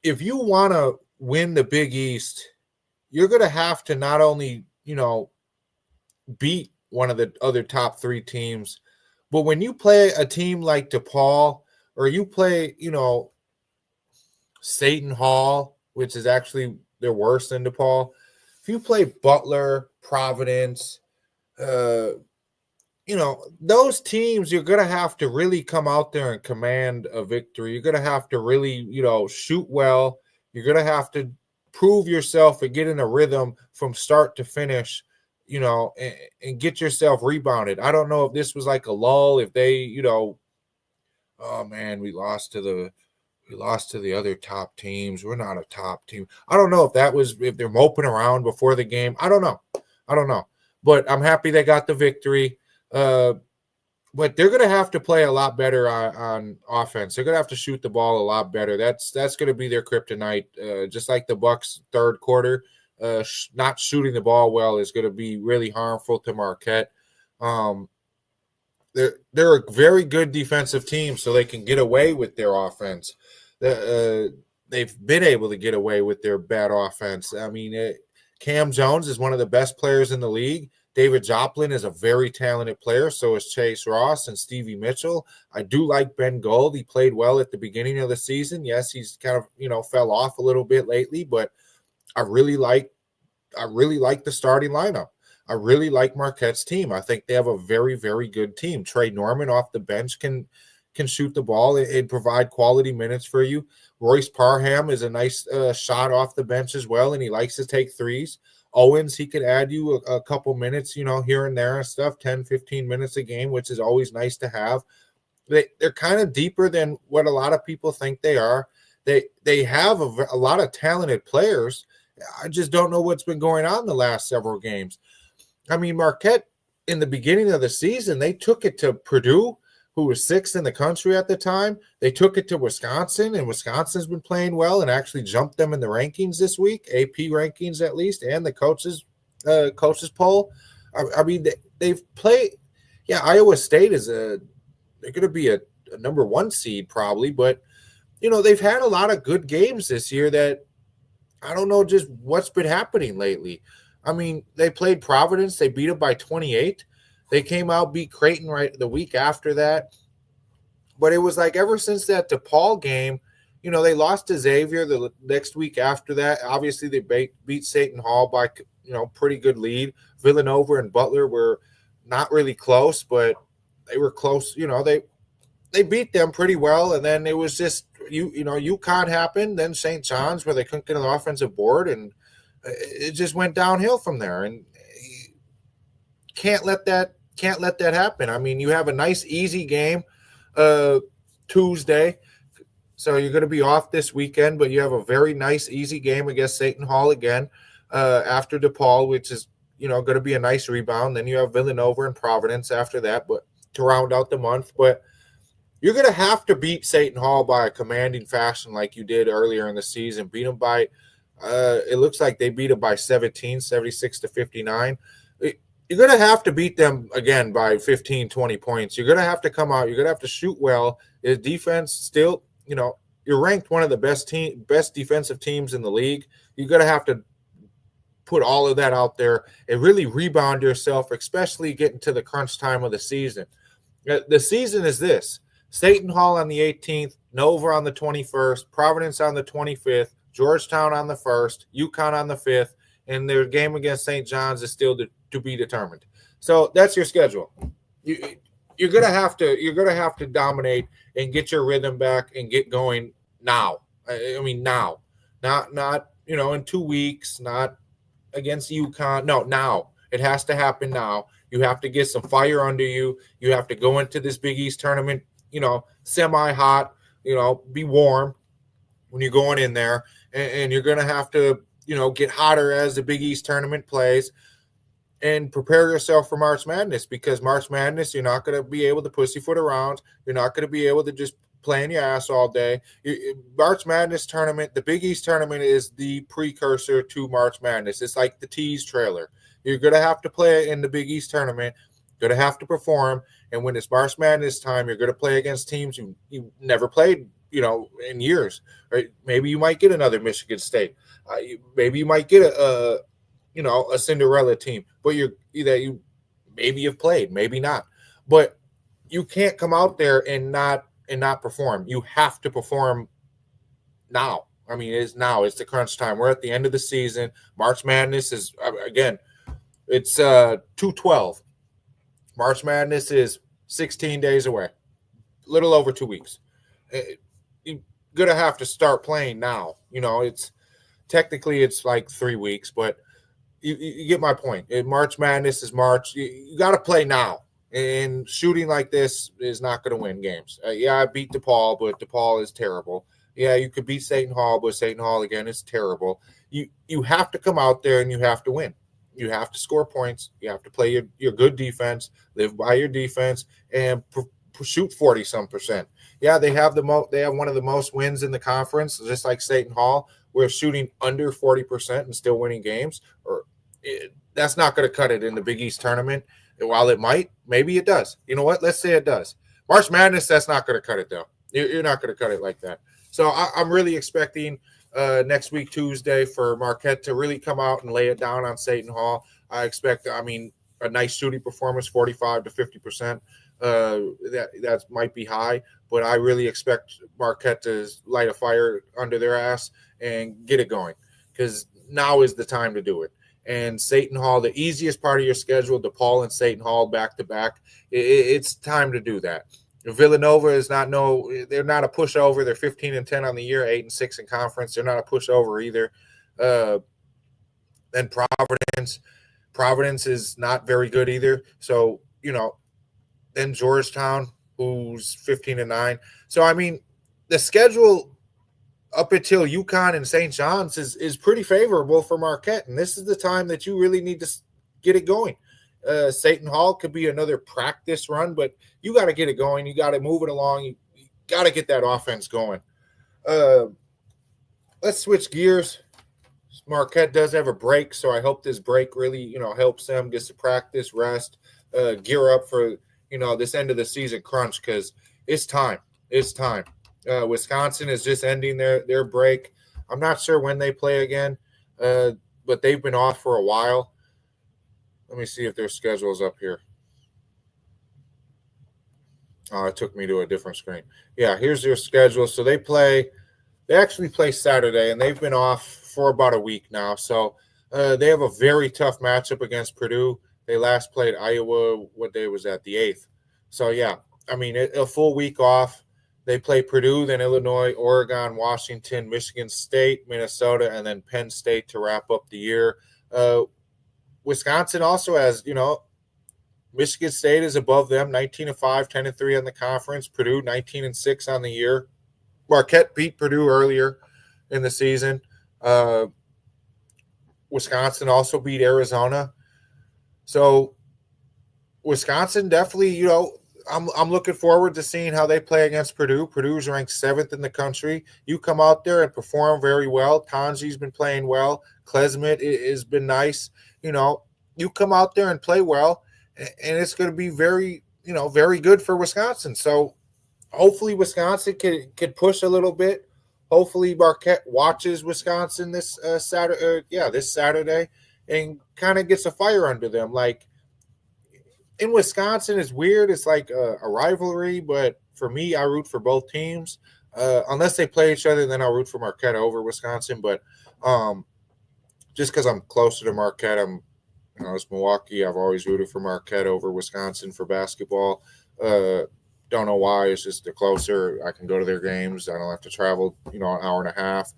want to win the Big East, you're going to have to not only beat one of the other top 3 teams, but when you play a team like DePaul, or you play Seton Hall, which is actually they're worse than DePaul. If you play Butler, Providence, those teams, you're going to have to really come out there and command a victory. You're going to have to really, shoot well. You're going to have to prove yourself and get in a rhythm from start to finish, and get yourself rebounded. I don't know if this was like a lull, if they, oh man, we lost to the other top teams. We're not a top team. I don't know if they're moping around before the game. I don't know. But I'm happy they got the victory. But they're going to have to play a lot better on offense. They're going to have to shoot the ball a lot better. That's going to be their kryptonite. Just like the Bucks third quarter, not shooting the ball well is going to be really harmful to Marquette. They're a very good defensive team, so they can get away with their offense. They've been able to get away with their bad offense. I mean, Cam Jones is one of the best players in the league. David Joplin is a very talented player. So is Chase Ross and Stevie Mitchell. I do like Ben Gold. He played well at the beginning of the season. Yes, he's kind of, fell off a little bit lately, but I really like the starting lineup. I really like Marquette's team. I think they have a very, very good team. Trey Norman off the bench can shoot the ball and provide quality minutes for you. Royce Parham is a nice shot off the bench as well, and he likes to take threes. Owens, he could add you a couple minutes, here and there and stuff, 10, 15 minutes a game, which is always nice to have. They're kind of deeper than what a lot of people think they are. They have a lot of talented players. I just don't know what's been going on the last several games. I mean, Marquette, in the beginning of the season, they took it to Purdue, who was 6th in the country at the time. They took it to Wisconsin, and Wisconsin's been playing well and actually jumped them in the rankings this week, AP rankings at least, and the coaches poll. I mean, they've played. Yeah, Iowa State they're going to be a number 1 seed probably, but they've had a lot of good games this year that I don't know just what's been happening lately. I mean, they played Providence. They beat them by 28. They came out, beat Creighton right the week after that. But it was like ever since that DePaul game, they lost to Xavier the next week after that. Obviously, they beat Seton Hall by, pretty good lead. Villanova and Butler were not really close, but they were close. They beat them pretty well. And then it was just, UConn happened, then St. John's where they couldn't get an offensive board, and it just went downhill from there. And can't let that happen. I mean, you have a nice easy game Tuesday, so you're going to be off this weekend, but you have a very nice easy game against Seton Hall again after DePaul, which is going to be a nice rebound. Then you have Villanova and Providence after that, but to round out the month. But you're going to have to beat Seton Hall by a commanding fashion like you did earlier in the season. Beat them by it looks like they beat them by 17, 76-59. You're going to have to beat them again by 15, 20 points. You're going to have to come out. You're going to have to shoot well. The defense still, you're ranked one of the best defensive teams in the league. You're going to have to put all of that out there and really rebound yourself, especially getting to the crunch time of the season. The season is this: Seton Hall on the 18th, Nova on the 21st, Providence on the 25th, Georgetown on the 1st, UConn on the 5th, and their game against St. John's is still to be determined. So that's your schedule. You're gonna have to dominate and get your rhythm back and get going now. I mean now, not in 2 weeks, not against UConn. No, now it has to happen now. You have to get some fire under you. You have to go into this Big East tournament, semi-hot. Be warm when you're going in there, and you're gonna have to get hotter as the Big East tournament plays. And prepare yourself for March Madness, because March Madness, you're not going to be able to pussyfoot around. You're not going to be able to just, playing your ass all day. March Madness tournament, the Big East tournament is the precursor to March Madness. It's like the tease trailer. You're going to have to play in the Big East tournament, going to have to perform, and when it's March Madness time, you're going to play against teams you never played, in years. Right? Maybe you might get another Michigan State. Maybe you might get a Cinderella team, but maybe you've played, maybe not. But you can't come out there and not perform. You have to perform now. I mean, it's now. It's the crunch time. We're at the end of the season. March Madness is, again, it's 2/12. March Madness is 16 days away, a little over 2 weeks. You're going to have to start playing now. It's technically it's like 3 weeks, but you get my point. March Madness is March. You got to play now. And shooting like this is not going to win games. I beat DePaul, but DePaul is terrible. Yeah, you could beat Seton Hall, but Seton Hall, again, is terrible. You have to come out there and you have to win. You have to score points. You have to play your good defense, live by your defense, and shoot 40-some%. Yeah, they have one of the most wins in the conference, just like Seton Hall. We're shooting under 40% and still winning games. That's not going to cut it in the Big East tournament. While it might, maybe it does. You know what? Let's say it does. March Madness, that's not going to cut it, though. You're not going to cut it like that. So I'm really expecting next week, Tuesday, for Marquette to really come out and lay it down on Seton Hall. I expect, a nice shooting performance, 45 to 50%. That might be high, but I really expect Marquette to light a fire under their ass and get it going, because now is the time to do it. And Seton Hall, the easiest part of your schedule, DePaul and Seton Hall back-to-back, it's time to do that. Villanova is they're not a pushover. They're 15-10 on the year, 8-6 in conference. They're not a pushover either. Then Providence is not very good either. So, then Georgetown, who's 15-9. So, the schedule up until UConn and St. John's is pretty favorable for Marquette, and this is the time that you really need to get it going. Seton Hall could be another practice run, but you got to get it going. You got to move it along. You got to get that offense going. Let's switch gears. Marquette does have a break, so I hope this break really, helps them get to practice, rest, gear up for, this end of the season crunch, because it's time. It's time. Wisconsin is just ending their break. I'm not sure when they play again, but they've been off for a while. Let me see if their schedule is up here. Oh, it took me to a different screen. Yeah, here's their schedule. So they actually play Saturday, and they've been off for about a week now. So they have a very tough matchup against Purdue. They last played Iowa, what day was that? The 8th. So, yeah, a full week off. They play Purdue, then Illinois, Oregon, Washington, Michigan State, Minnesota, and then Penn State to wrap up the year. Wisconsin also has, Michigan State is above them, 19-5, 10-3 on the conference. Purdue, 19-6 on the year. Marquette beat Purdue earlier in the season. Wisconsin also beat Arizona. So Wisconsin definitely, I'm looking forward to seeing how they play against Purdue. Purdue's ranked 7th in the country. You come out there and perform very well. Tanji's been playing well. Klesmit has been nice. You come out there and play well, and it's going to be very, very good for Wisconsin. So hopefully Wisconsin can push a little bit. Hopefully Marquette watches Wisconsin this Saturday and kind of gets a fire under them. Like, in Wisconsin, it's weird. It's like a rivalry, but for me, I root for both teams. Unless they play each other, then I'll root for Marquette over Wisconsin. But just because I'm closer to Marquette, it's Milwaukee. I've always rooted for Marquette over Wisconsin for basketball. Don't know why. It's just they're closer. I can go to their games. I don't have to travel, an hour and a half.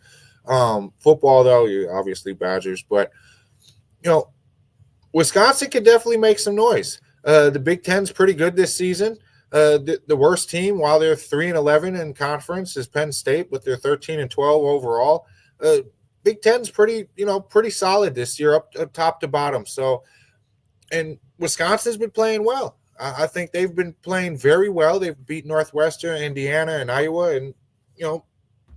Football, though, obviously Badgers. But, Wisconsin can definitely make some noise. The Big Ten's pretty good this season. The worst team, while they're 3-11 in conference, is Penn State, but they're 13-12 overall. Big Ten's pretty solid this year, up top to bottom. So, and Wisconsin's been playing well. I think they've been playing very well. They've beat Northwestern, Indiana, and Iowa, and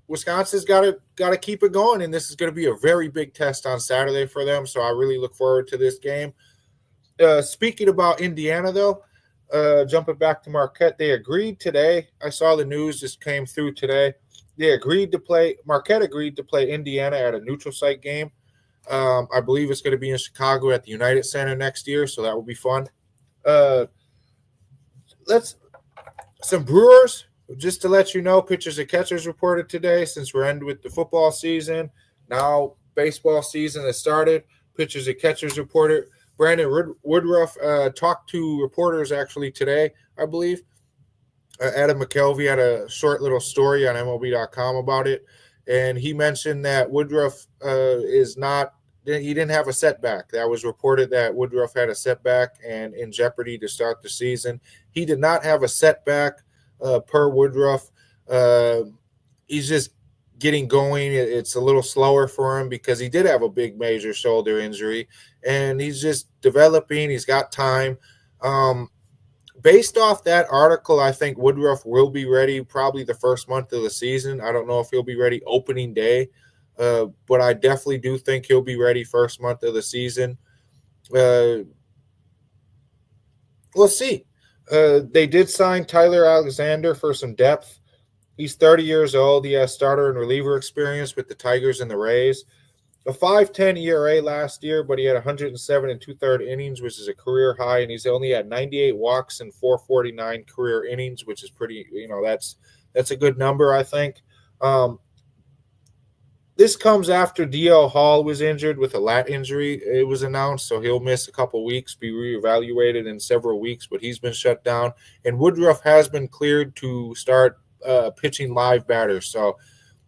Wisconsin's got to keep it going. And this is going to be a very big test on Saturday for them. So I really look forward to this game. Speaking about Indiana, though, jumping back to Marquette, they agreed today. I saw the news just came through today. Marquette agreed to play Indiana at a neutral site game. I believe it's going to be in Chicago at the United Center next year, so that will be fun. Some Brewers, just to let you know, pitchers and catchers reported today since we're ending with the football season. Now baseball season has started. Pitchers and catchers reported. Brandon Woodruff talked to reporters actually today, I believe. Adam McKelvey had a short little story on MLB.com about it, and he mentioned that Woodruff he didn't have a setback. That was reported that Woodruff had a setback and in jeopardy to start the season. He did not have a setback per Woodruff. He's just getting going. It's a little slower for him because he did have a big major shoulder injury, and he's just developing. He's got time. Based off that article, I think Woodruff will be ready probably the first month of the season. I don't know if he'll be ready opening day, but I definitely do think he'll be ready first month of the season. We'll see. They did sign Tyler Alexander for some depth. He's 30 years old. He has starter and reliever experience with the Tigers and the Rays. A 5.10 ERA last year, but he had 107 and 2/3 innings, which is a career high, and he's only had 98 walks and 449 career innings, which is pretty, that's a good number, I think. This comes after DL Hall was injured with a lat injury. It was announced, so he'll miss a couple weeks, be reevaluated in several weeks, but he's been shut down. And Woodruff has been cleared to start pitching live batters. So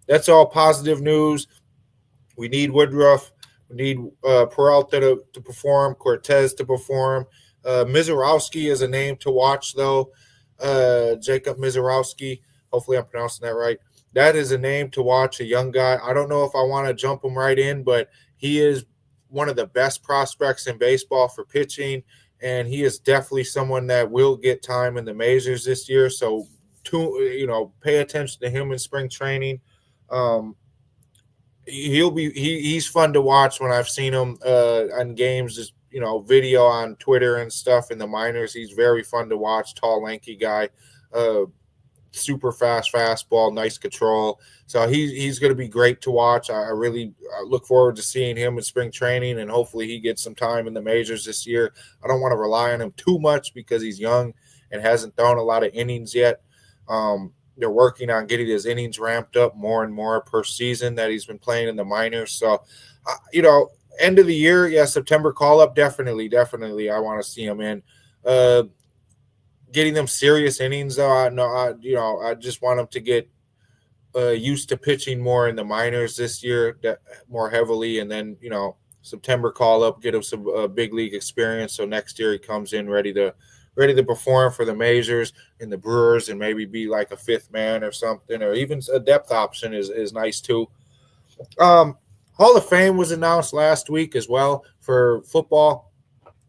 that's all positive news. We need Woodruff. We need Peralta to perform, Cortez to perform. Mizorowski is a name to watch, though. Jacob Mizorowski. Hopefully I'm pronouncing that right. That is a name to watch, a young guy. I don't know if I want to jump him right in, but he is one of the best prospects in baseball for pitching, and he is definitely someone that will get time in the majors this year. So, pay attention to him in spring training. He's fun to watch when I've seen him on games, just video on Twitter and stuff in the minors. He's very fun to watch, tall, lanky guy, super fast fastball, nice control. So he's going to be great to watch. I look forward to seeing him in spring training, and hopefully he gets some time in the majors this year. I don't want to rely on him too much because he's young and hasn't thrown a lot of innings yet. They're working on getting his innings ramped up more and more per season that he's been playing in the minors. So, end of the year, September call-up, definitely. I want to see him in. Getting them serious innings, though, I just want him to get used to pitching more in the minors this year, more heavily, and then, September call-up, get him some big league experience. So next year he comes in ready to perform for the majors and the Brewers and maybe be like a fifth man or something, or even a depth option is nice too. Hall of Fame was announced last week as well for football.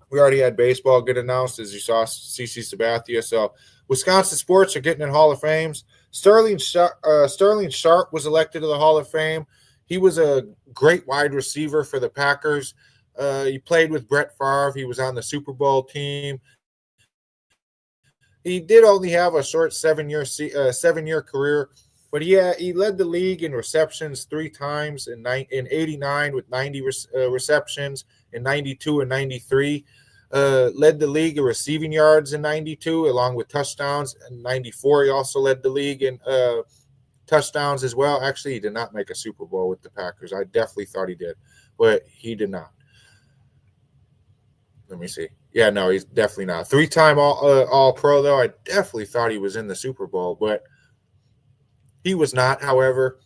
We already had baseball get announced, as you saw, CC Sabathia. So Wisconsin sports are getting in Hall of Fames. Sterling Sharp was elected to the Hall of Fame. He was a great wide receiver for the Packers. He played with Brett Favre. He was on the Super Bowl team. He did only have a short 7-year career, but he led the league in receptions 3 times in 89 with 90 receptions, in 92 and 93. Led the league in receiving yards in 92 along with touchdowns. In 94, he also led the league in touchdowns as well. Actually, he did not make a Super Bowl with the Packers. I definitely thought he did, but he did not. Let me see. Yeah, no, he's definitely not. 3-time All-Pro, though. I definitely thought he was in the Super Bowl, but he was not, however.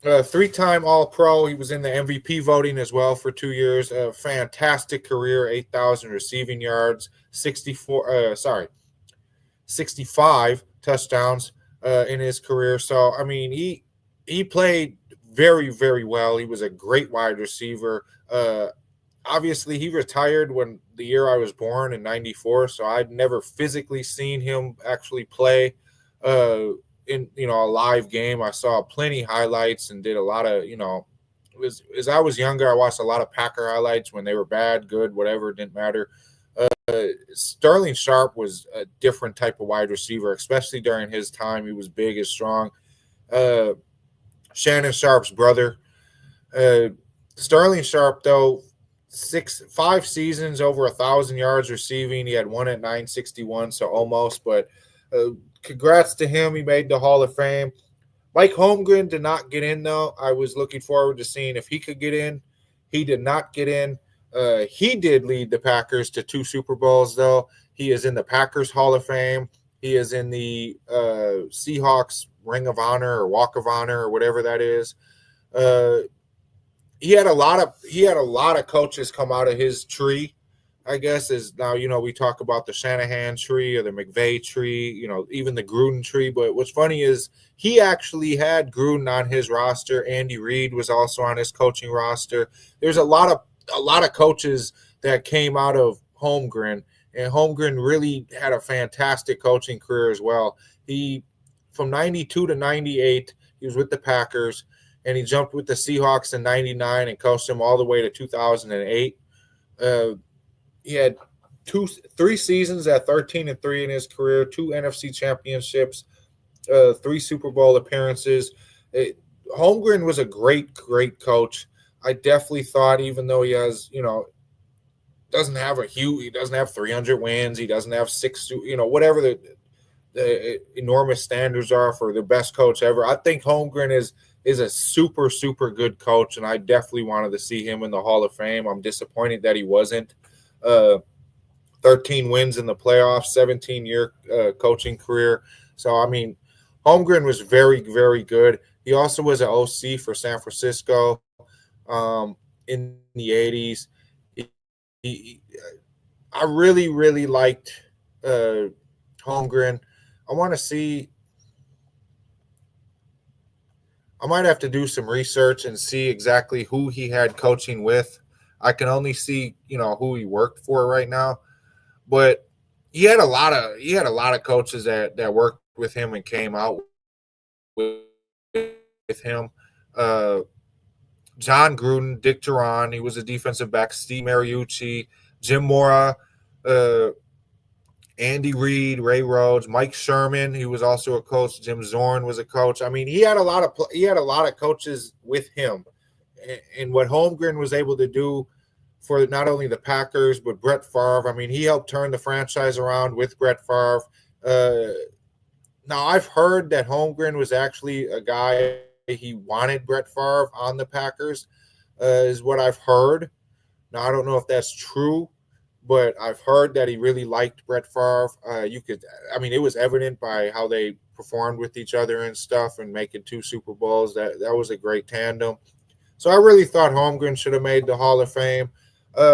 3-time All-Pro. He was in the MVP voting as well for 2 years. A fantastic career, 8,000 receiving yards, 65 touchdowns in his career. So, I mean, he played very, very well. He was a great wide receiver. obviously he retired when the year I was born in 94, so I'd never physically seen him actually play in a live game. I saw plenty highlights and did a lot of, as I was younger, I watched a lot of Packer highlights when they were bad, good, whatever, it didn't matter. Sterling Sharp was a different type of wide receiver, especially during his time. He was big and strong. Shannon Sharp's brother. Sterling Sharp, though, 5 seasons, over 1,000 yards receiving. He had one at 961, so almost. But congrats to him. He made the Hall of Fame. Mike Holmgren did not get in, though. I was looking forward to seeing if he could get in. He did not get in. He did lead the Packers to 2 Super Bowls, though. He is in the Packers Hall of Fame. He is in the Seahawks Ring of Honor or Walk of Honor or whatever that is. He had a lot of coaches come out of his tree, I guess. Is now, we talk about the Shanahan tree or the McVay tree, even the Gruden tree. But what's funny is he actually had Gruden on his roster. Andy Reid was also on his coaching roster. There's a lot of coaches that came out of Holmgren, and Holmgren really had a fantastic coaching career as well. He, from 92 to 98, he was with the Packers, and he jumped with the Seahawks in 99 and coached them all the way to 2008. He had 3 seasons at 13-3 in his career, 2 NFC championships, 3 Super Bowl appearances. Holmgren was a great, great coach. I definitely thought, even though he has, doesn't have he doesn't have 300 wins, he doesn't have 6, whatever the enormous standards are for the best coach ever. I think Holmgren is a super, super good coach, and I definitely wanted to see him in the Hall of Fame. I'm disappointed that he wasn't. 13 wins in the playoffs, 17-year coaching career. So, I mean, Holmgren was very, very good. He also was an OC for San Francisco in the 80s. I really, really liked Holmgren. I want to see – I might have to do some research and see exactly who he had coaching with. I can only see, who he worked for right now. But he had a lot of coaches that worked with him and came out with him. John Gruden, Dick Duran, he was a defensive back, Steve Mariucci, Jim Mora, Andy Reid, Ray Rhodes, Mike Sherman, he was also a coach. Jim Zorn was a coach. I mean, he had a lot of coaches with him. And what Holmgren was able to do for not only the Packers but Brett Favre, I mean, he helped turn the franchise around with Brett Favre. Now, I've heard that Holmgren was actually a guy, he wanted Brett Favre on the Packers, is what I've heard. Now, I don't know if that's true, but I've heard that he really liked Brett Favre. It was evident by how they performed with each other and stuff and making 2 Super Bowls. That was a great tandem. So I really thought Holmgren should have made the Hall of Fame.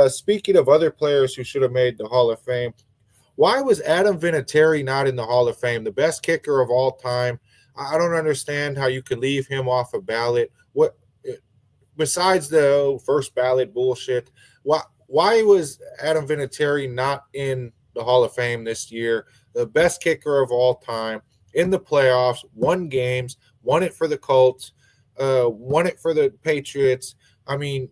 Speaking of other players who should have made the Hall of Fame, why was Adam Vinatieri not in the Hall of Fame? The best kicker of all time. I don't understand how you could leave him off a ballot. What, besides the first ballot bullshit, why was Adam Vinatieri not in the Hall of Fame this year? The best kicker of all time, in the playoffs, won games, won it for the Colts, won it for the Patriots. I mean,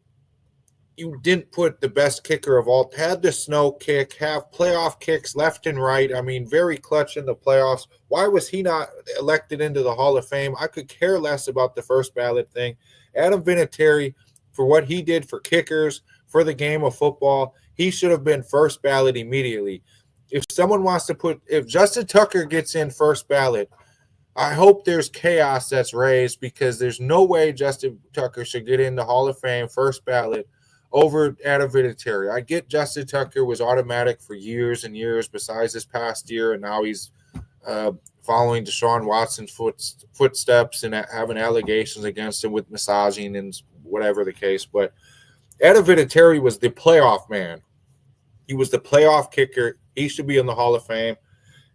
you didn't put the best kicker of all, had the snow kick, have playoff kicks left and right. I mean, very clutch in the playoffs. Why was he not elected into the Hall of Fame? I could care less about the first ballot thing. Adam Vinatieri, for what he did for kickers, for the game of football, he should have been first ballot immediately. If someone wants to if Justin Tucker gets in first ballot, I hope there's chaos that's raised, because there's no way Justin Tucker should get in the Hall of Fame first ballot over Adam Vinatieri. I get Justin Tucker was automatic for years and years besides this past year, and now he's following Deshaun Watson's footsteps and having allegations against him with massaging and whatever the case. But Adam Vinatieri was the playoff man. He was the playoff kicker. He should be in the Hall of Fame.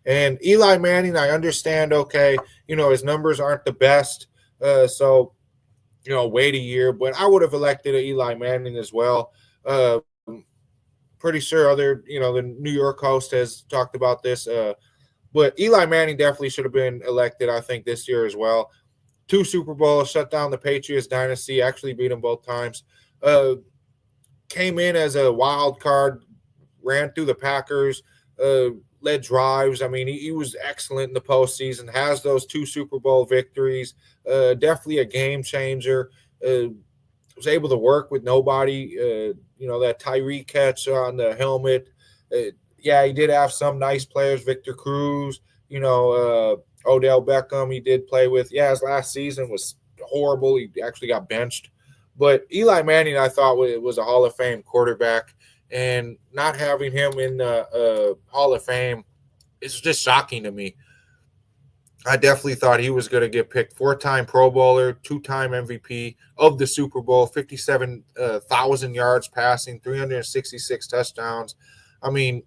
And Eli Manning, I understand, okay, his numbers aren't the best, so wait a year. But I would have elected Eli Manning as well. pretty sure the New York host has talked about this. But Eli Manning definitely should have been elected, I think, this year as well. 2 Super Bowls, shut down the Patriots dynasty, actually beat them both times. Came in as a wild card, ran through the Packers, led drives. I mean, he was excellent in the postseason, has those 2 Super Bowl victories, definitely a game changer. Was able to work with nobody. That Tyreek catch on the helmet. Yeah, he did have some nice players, Victor Cruz, Odell Beckham he did play with. Yeah, his last season was horrible. He actually got benched. But Eli Manning, I thought, was a Hall of Fame quarterback. And not having him in the Hall of Fame is just shocking to me. I definitely thought he was going to get picked. 4-time Pro Bowler, 2-time MVP of the Super Bowl, 57,000 yards passing, 366 touchdowns. I mean,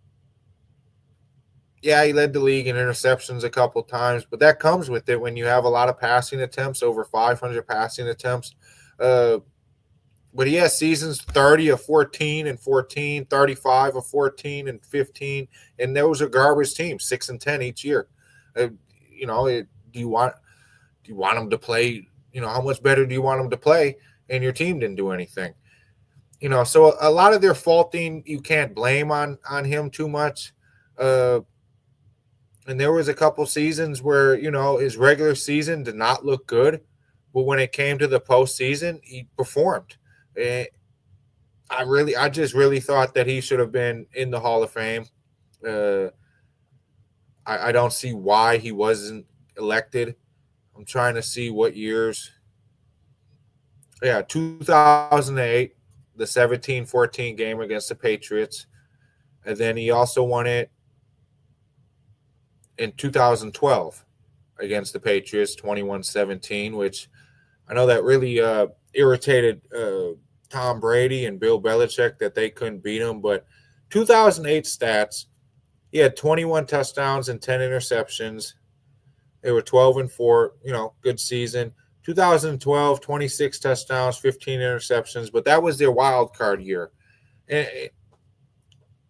yeah, he led the league in interceptions a couple times, but that comes with it when you have a lot of passing attempts, over 500 passing attempts. But he has seasons 30 of 14 and 14, 35 of 14 and 15, and those are garbage teams, 6 and 10 each year. Do you want him to play? How much better do you want him to play? And your team didn't do anything. So a lot of their faulting you can't blame on him too much. And there was a couple seasons where his regular season did not look good, but when it came to the postseason, he performed. And I just really thought that he should have been in the Hall of Fame. I don't see why he wasn't elected. I'm trying to see what years. Yeah, 2008, the 17-14 game against the Patriots. And then he also won it in 2012 against the Patriots, 21-17, which I know that really irritated Tom Brady and Bill Belichick that they couldn't beat him. But 2008 stats, he had 21 touchdowns and 10 interceptions. They were 12-4, good season. 2012, 26 touchdowns, 15 interceptions, but that was their wild card year. And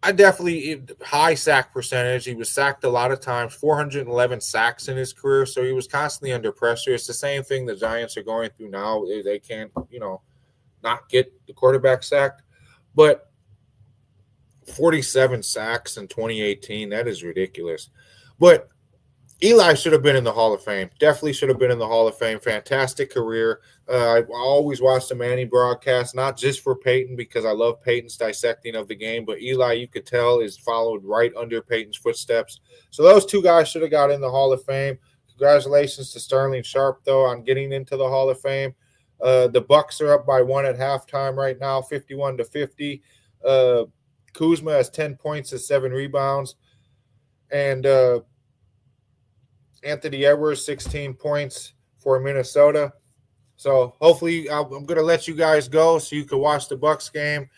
I definitely high sack percentage. He was sacked a lot of times, 411 sacks in his career, so he was constantly under pressure. It's the same thing the Giants are going through now. They can't, not get the quarterback sacked. But 47 sacks in 2018, that is ridiculous. But Eli should have been in the Hall of Fame. Definitely should have been in the Hall of Fame. Fantastic career. I always watched the Manning broadcast, not just for Peyton because I love Peyton's dissecting of the game, but Eli, you could tell, is followed right under Peyton's footsteps. So those 2 guys should have got in the Hall of Fame. Congratulations to Sterling Sharp, though, on getting into the Hall of Fame. The Bucs are up by 1 at halftime right now, 51-50. Kuzma has 10 points and 7 rebounds. And Anthony Edwards, 16 points for Minnesota. So hopefully I'm going to let you guys go so you can watch the Bucs game,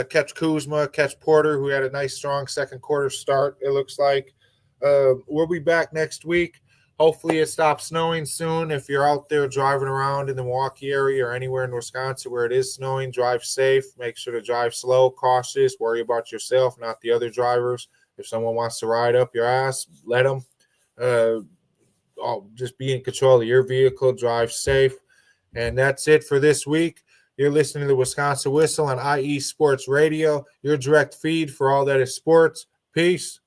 catch Kuzma, catch Porter, who had a nice, strong second quarter start, it looks like. We'll be back next week. Hopefully it stops snowing soon. If you're out there driving around in the Milwaukee area or anywhere in Wisconsin where it is snowing, drive safe. Make sure to drive slow, cautious. Worry about yourself, not the other drivers. If someone wants to ride up your ass, let them. Just be in control of your vehicle, drive safe. And that's it for this week. You're listening to the Wisconsin Whistle on IE Sports Radio, your direct feed for all that is sports. Peace.